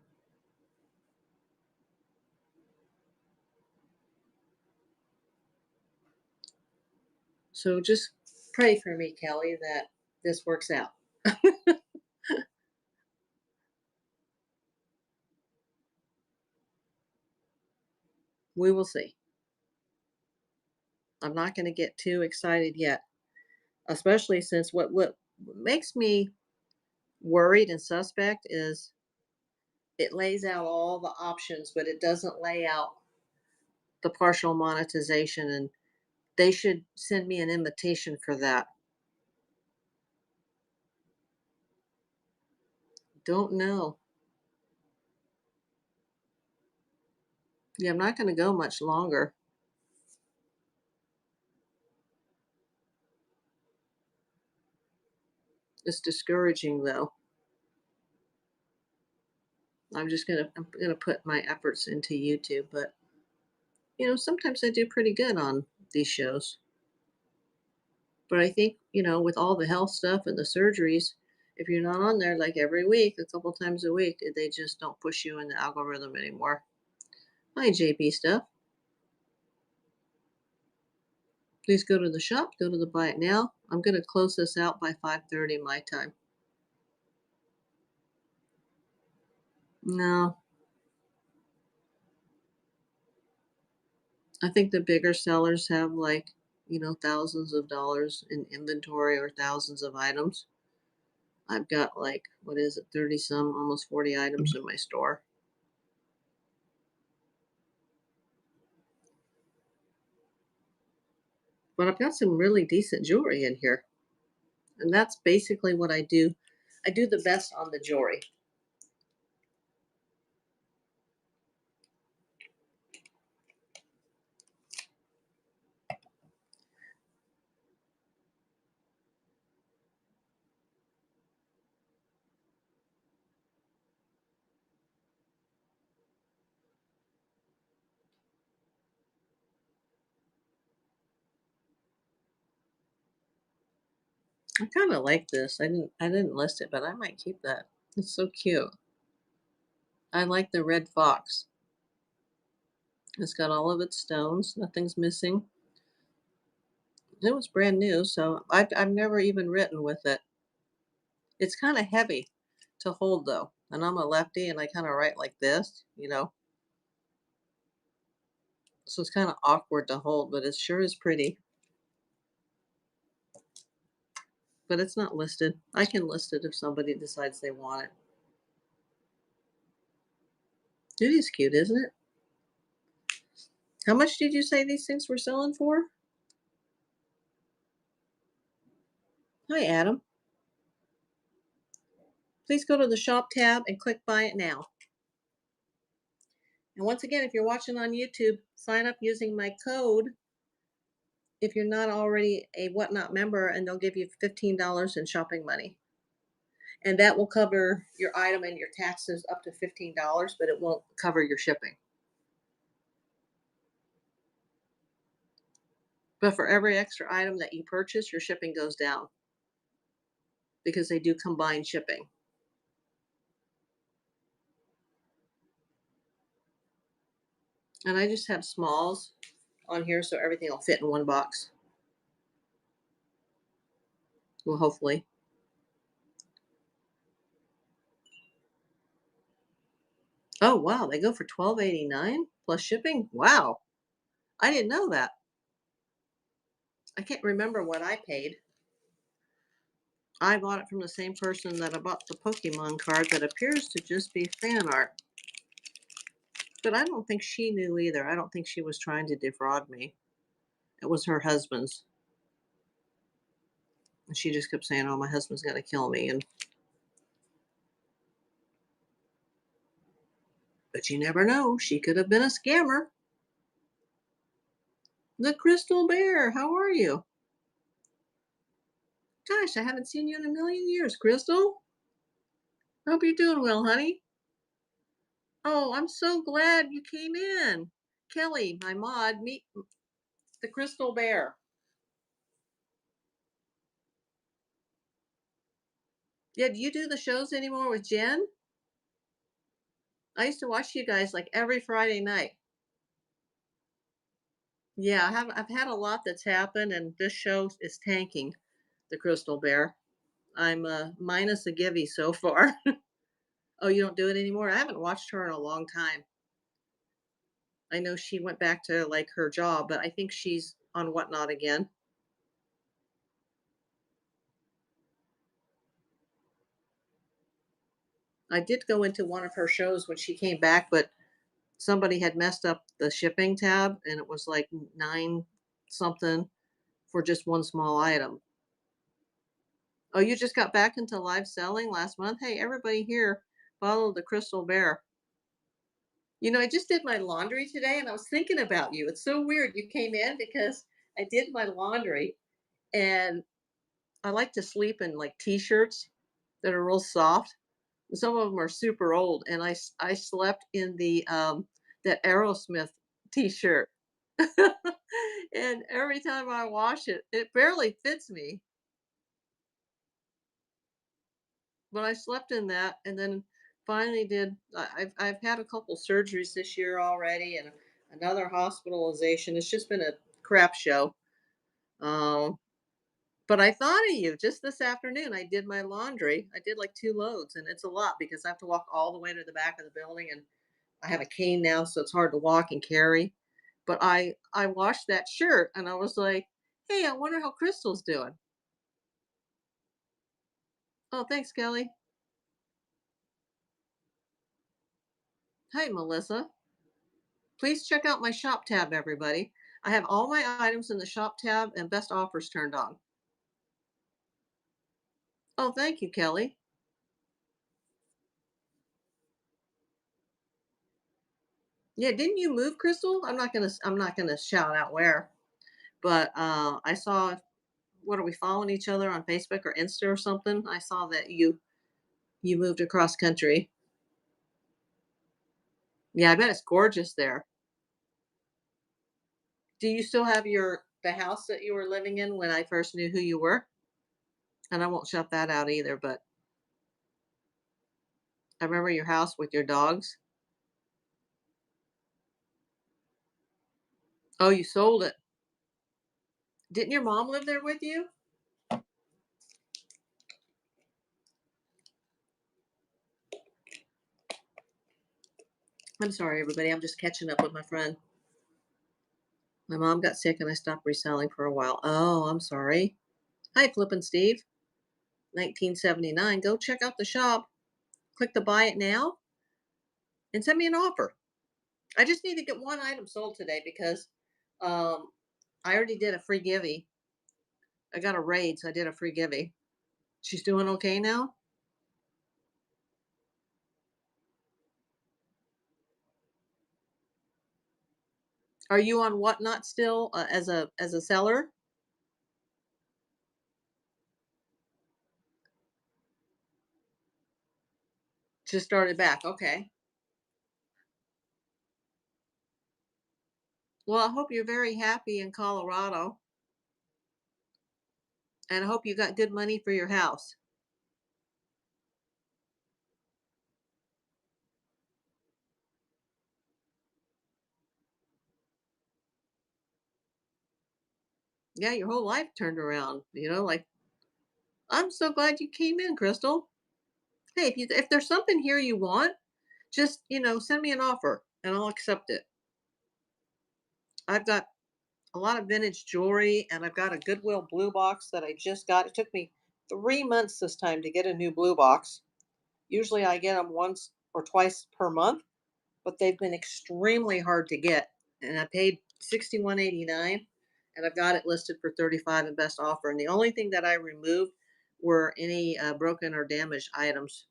So just pray for me, Kelly, that this works out. We will see. I'm not going to get too excited yet, especially since what makes me worried and suspect is It lays out all the options, but it doesn't lay out the partial monetization, and they should send me an invitation for that. Don't know. Yeah, I'm not gonna go much longer. It's discouraging though. I'm gonna put my efforts into YouTube, but sometimes I do pretty good on these shows. But I think, with all the health stuff and the surgeries, if you're not on there like every week, a couple times a week, they just don't push you in the algorithm anymore. Hi, JB stuff. Please go to the shop, go to the buy it now. I'm going to close this out by 5:30 my time. No, I think the bigger sellers have like, thousands of dollars in inventory or thousands of items. I've got like, what is it, 30 some, almost 40 items in my store. But I've got some really decent jewelry in here. And that's basically what I do. I do the best on the jewelry. I kind of like this. I didn't list it, but I might keep that. It's so cute. I like the red fox. It's got all of its stones. Nothing's missing. It was brand new, so I've never even written with it. It's kind of heavy to hold though, and I'm a lefty, and I kind of write like this, so it's kind of awkward to hold, but it sure is pretty. But it's not listed. I can list it if somebody decides they want it. It is cute, isn't it? How much did you say these things were selling for? Hi, Adam. Please go to the shop tab and click buy it now. And once again, if you're watching on YouTube, sign up using my code if you're not already a Whatnot member, and they'll give you $15 in shopping money. And that will cover your item and your taxes up to $15, but it won't cover your shipping. But for every extra item that you purchase, your shipping goes down because they do combined shipping. And I just have smalls on here so everything will fit in one box. Well, hopefully. Oh wow, they go for $12.89 plus shipping. Wow, I didn't know that. I can't remember what I paid. I bought it from the same person that I bought the Pokemon card that appears to just be fan art. But I don't think she knew either. I don't think she was trying to defraud me. It was her husband's. And she just kept saying, "Oh, my husband's going to kill me." But you never know. She could have been a scammer. The Crystal Bear, how are you? Gosh, I haven't seen you in a million years, Crystal. Hope you're doing well, honey. Oh, I'm so glad you came in. Kelly, my mod, meet the Crystal Bear. Yeah, do you do the shows anymore with Jen? I used to watch you guys like every Friday night. Yeah, I've had a lot that's happened, and this show is tanking the Crystal Bear. I'm minus a givey so far. Oh, you don't do it anymore? I haven't watched her in a long time. I know she went back to like her job, but I think she's on Whatnot again. I did go into one of her shows when she came back, but somebody had messed up the shipping tab and it was like 9 something for just one small item. Oh, you just got back into live selling last month? Hey, everybody here, follow the crystal bear. I just did my laundry today and I was thinking about you. It's so weird you came in because I did my laundry and I like to sleep in like t-shirts that are real soft. Some of them are super old and I slept in the that Aerosmith t-shirt. And every time I wash it, it barely fits me. But I slept in that and then finally I've had a couple surgeries this year already and another hospitalization. It's just been a crap show. Um, but I thought of you just this afternoon. I did my laundry. I did like 2 loads and it's a lot because I have to walk all the way to the back of the building and I have a cane now, so it's hard to walk and carry. But I washed that shirt and I was like, hey, I wonder how Crystal's doing. Oh, thanks, Kelly. Hi, Melissa. Please check out my shop tab, everybody. I have all my items in the shop tab and best offers turned on. Oh, thank you, Kelly. Yeah, didn't you move, Crystal? I'm not gonna shout out where, but I saw what are we following each other on Facebook or Insta or something? I saw that you moved across country. Yeah, I bet it's gorgeous there. Do you still have the house that you were living in when I first knew who you were? And I won't shut that out either, but I remember your house with your dogs. Oh, you sold it. Didn't your mom live there with you? I'm sorry, everybody. I'm just catching up with my friend. My mom got sick and I stopped reselling for a while. Oh, I'm sorry. Hi, Flippin' Steve. 1979. Go check out the shop. Click the buy it now and send me an offer. I just need to get one item sold today because um, I already did a free givey. I got a raid, so I did a free givey. She's doing okay now? Are you on Whatnot still as a seller? Just started back. Okay. Well, I hope you're very happy in Colorado, and I hope you got good money for your house. Yeah, your whole life turned around. Like I'm so glad you came in, Crystal. Hey, if there's something here you want, just send me an offer and I'll accept it. I've got a lot of vintage jewelry and I've got a Goodwill blue box that I just got. It took me 3 months this time to get a new blue box. Usually I get them once or twice per month, but they've been extremely hard to get. And I paid 61.89 and I've got it listed for 35 and best offer. And the only thing that I removed were any broken or damaged items.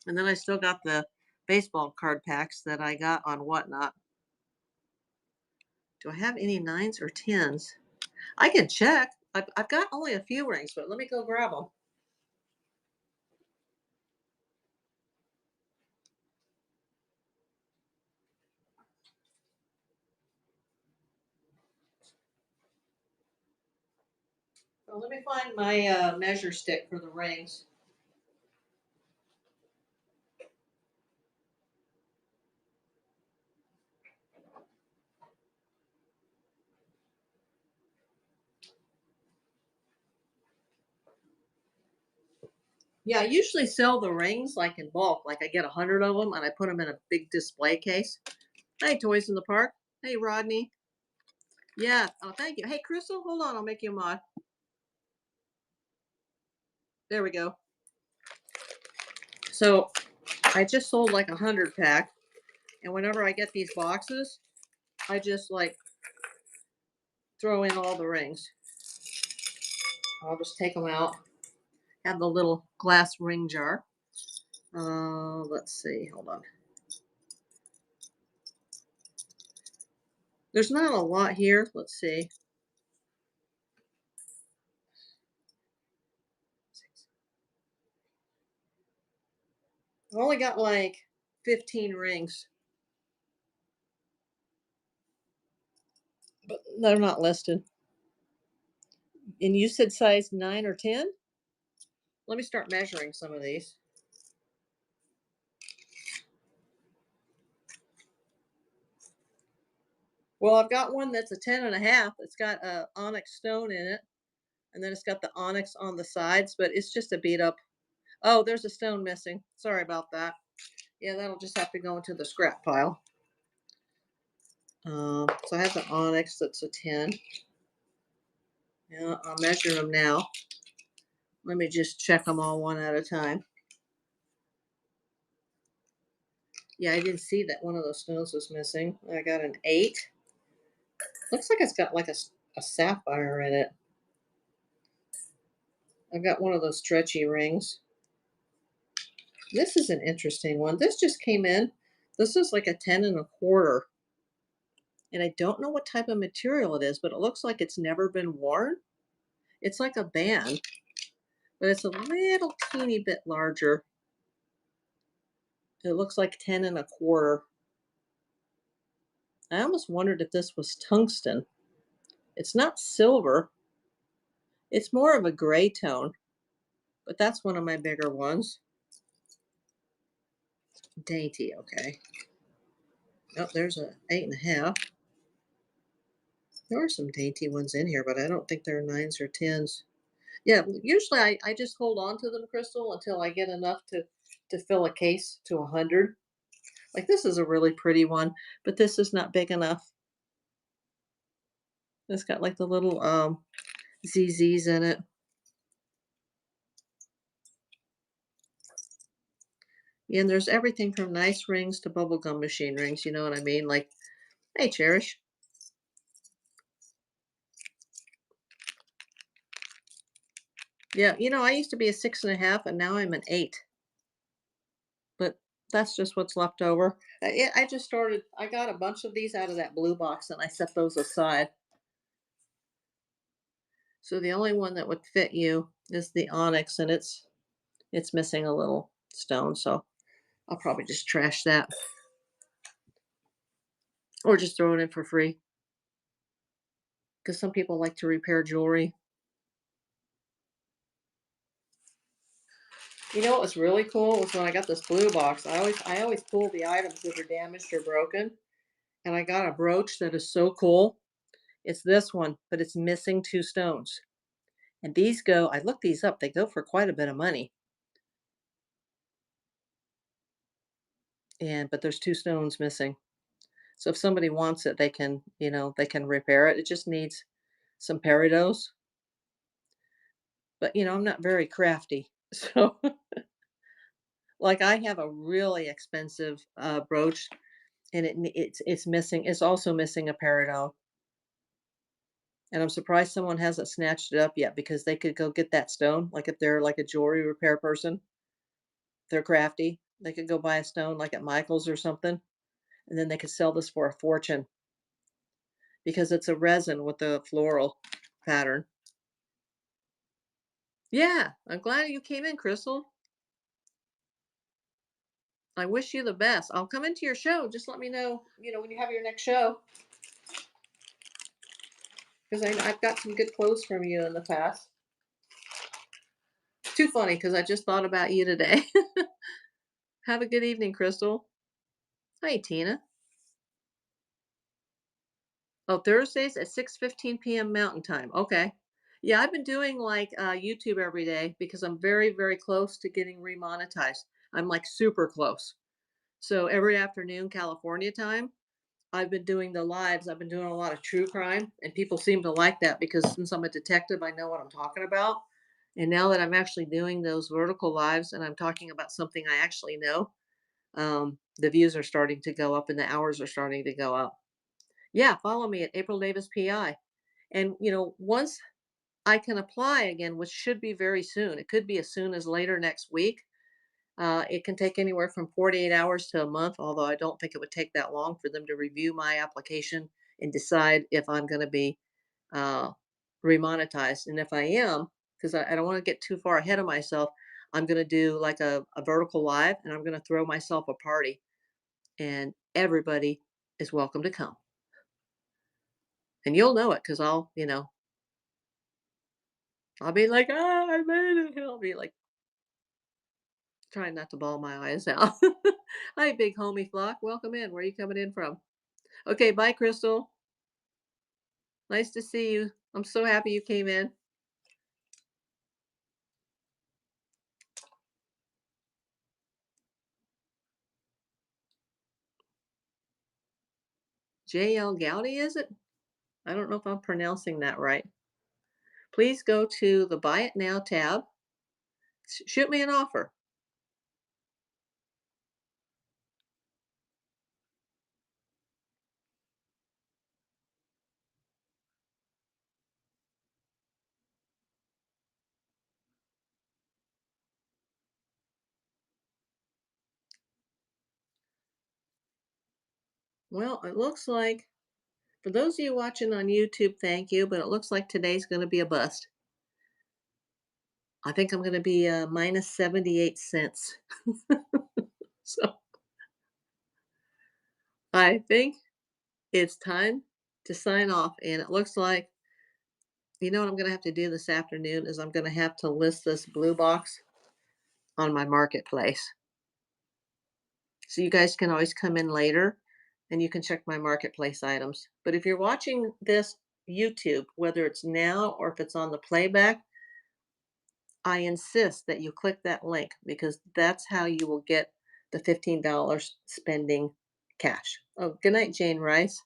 And then I still got the baseball card packs that I got on Whatnot. Do I have any nines or tens? I can check. I've got only a few rings, but let me go grab them. So let me find my measure stick for the rings. Yeah, I usually sell the rings like in bulk. Like I get 100 of them and I put them in a big display case. Hey, Toys in the Park. Hey, Rodney. Yeah. Oh, thank you. Hey, Crystal, hold on. I'll make you a mod. There we go. So I just sold like 100 pack, and whenever I get these boxes, I just like throw in all the rings. I'll just take them out. Have the little glass ring jar. Let's see. Hold on. There's not a lot here. Let's see. I only got like 15 rings, but they're not listed. And you said size 9 or 10? Let me start measuring some of these. Well, I've got one that's a 10 and a half. It's got a onyx stone in it, and then it's got the onyx on the sides, but it's just a beat up. Oh, there's a stone missing. Sorry about that. Yeah, that'll just have to go into the scrap pile. So I have the onyx that's a 10. Yeah, I'll measure them now. Let me just check them all one at a time. Yeah, I didn't see that one of those stones was missing. I got an 8. Looks like it's got like a sapphire in it. I've got one of those stretchy rings. This is an interesting one. This just came in. This is like a 10 and a quarter. And I don't know what type of material it is, but it looks like it's never been worn. It's like a band, but it's a little teeny bit larger. It looks like 10 and a quarter. I almost wondered if this was tungsten. It's not silver. It's more of a gray tone, but that's one of my bigger ones. Dainty, okay. Oh, there's a 8.5. There are some dainty ones in here, but I don't think they're 9s or 10s. Yeah, usually I just hold on to them, Crystal, until I get enough to fill a case to 100. Like this is a really pretty one, but this is not big enough. It's got like the little ZZs in it. Yeah, and there's everything from nice rings to bubblegum machine rings, you know what I mean? Like, hey, Cherish. Yeah, I used to be a 6.5 and now I'm an 8. But that's just what's left over. I just started, I got a bunch of these out of that blue box and I set those aside. So the only one that would fit you is the onyx, and it's missing a little stone, so I'll probably just trash that or just throw it in for free because some people like to repair jewelry. You know what was really cool was when I got this blue box. I always pull the items that are damaged or broken, and I got a brooch that is so cool. It's this one, but it's missing 2 stones. And these go, I looked these up, they go for quite a bit of money. But there's 2 stones missing. So if somebody wants it, they can repair it. It just needs some peridos. But I'm not very crafty. So like I have a really expensive brooch, and it's missing. It's also missing a peridot. And I'm surprised someone hasn't snatched it up yet because they could go get that stone. Like if they're like a jewelry repair person, they're crafty. They could go buy a stone like at Michael's or something, and then they could sell this for a fortune because it's a resin with a floral pattern. Yeah, I'm glad you came in, Crystal. I wish you the best. I'll come into your show. Just let me know, when you have your next show, because I've got some good quotes from you in the past. Too funny because I just thought about you today. Have a good evening, Crystal. Hi, Tina. Oh, Thursdays at 6:15 p.m. Mountain Time. Okay. Yeah, I've been doing like YouTube every day because I'm very, very close to getting remonetized. I'm like super close. So every afternoon, California time, I've been doing the lives. I've been doing a lot of true crime, and people seem to like that because since I'm a detective, I know what I'm talking about. And now that I'm actually doing those vertical lives and I'm talking about something I actually know, the views are starting to go up and the hours are starting to go up. Yeah, follow me at April Davis PI. And once I can apply again, which should be very soon. It could be as soon as later next week. It can take anywhere from 48 hours to a month, although I don't think it would take that long for them to review my application and decide if I'm going to be uh, remonetized. And if I am, because I don't want to get too far ahead of myself, I'm going to do like a vertical live and I'm going to throw myself a party, and everybody is welcome to come. And you'll know it because I'll be like, ah, I made it. I'll be like, trying not to bawl my eyes out. Hi, big homie flock. Welcome in. Where are you coming in from? Okay, bye, Crystal. Nice to see you. I'm so happy you came in. JL Gowdy, is it? I don't know if I'm pronouncing that right. Please go to the Buy It Now tab. Shoot me an offer. Well, it looks like, for those of you watching on YouTube, thank you, but it looks like today's going to be a bust. I think I'm going to be minus 78 cents. So I think it's time to sign off. And it looks like, what I'm going to have to do this afternoon is I'm going to have to list this blue box on my marketplace. So you guys can always come in later and you can check my marketplace items. But if you're watching this YouTube, whether it's now or if it's on the playback, I insist that you click that link because that's how you will get the $15 spending cash. Oh, good night, Jane Rice.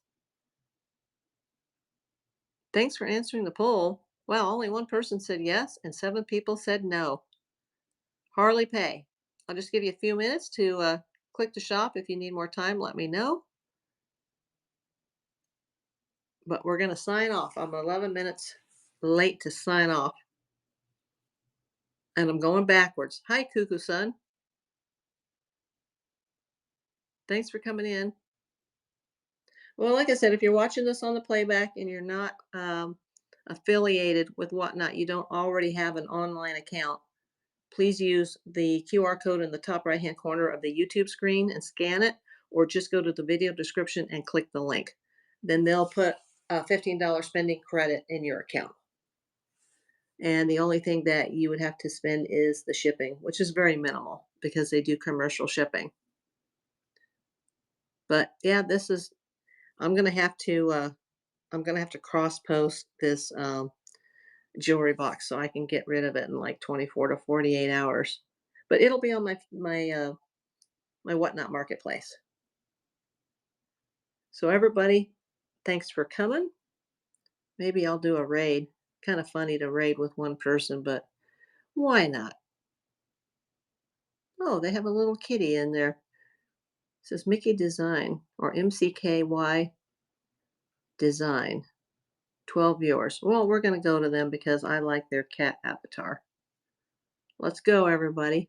Thanks for answering the poll. Well, only one person said yes and 7 people said no. Harley Pay. I'll just give you a few minutes to click to shop. If you need more time, let me know. But we're going to sign off. I'm 11 minutes late to sign off. And I'm going backwards. Hi, Cuckoo Sun. Thanks for coming in. Well, like I said, if you're watching this on the playback and you're not affiliated with Whatnot, you don't already have an online account, please use the QR code in the top right-hand corner of the YouTube screen and scan it, or just go to the video description and click the link. Then they'll put a $15 spending credit in your account. And the only thing that you would have to spend is the shipping, which is very minimal because they do commercial shipping. But yeah, I'm gonna have to cross post this jewelry box so I can get rid of it in like 24 to 48 hours. But it'll be on my Whatnot marketplace. So everybody, thanks for coming. Maybe I'll do a raid. Kind of funny to raid with one person, but why not? Oh, they have a little kitty in there. It says Mickey Design or MCKY Design. 12 viewers. Well, we're going to go to them because I like their cat avatar. Let's go, everybody.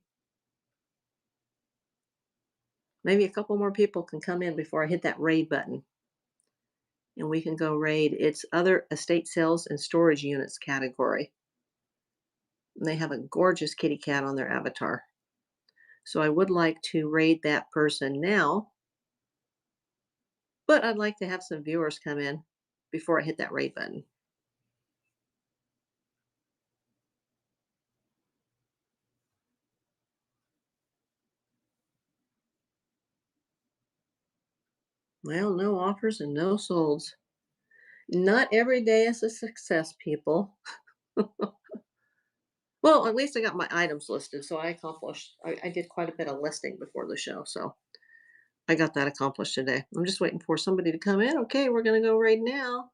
Maybe a couple more people can come in before I hit that raid button. And we can go raid. It's other estate sales and storage units category. And they have a gorgeous kitty cat on their avatar. So I would like to raid that person now, but I'd like to have some viewers come in before I hit that raid button. Well, no offers and no solds. Not every day is a success, people. Well, at least I got my items listed, so I did quite a bit of listing before the show, so I got that accomplished today. I'm just waiting for somebody to come in. Okay, we're gonna go right now.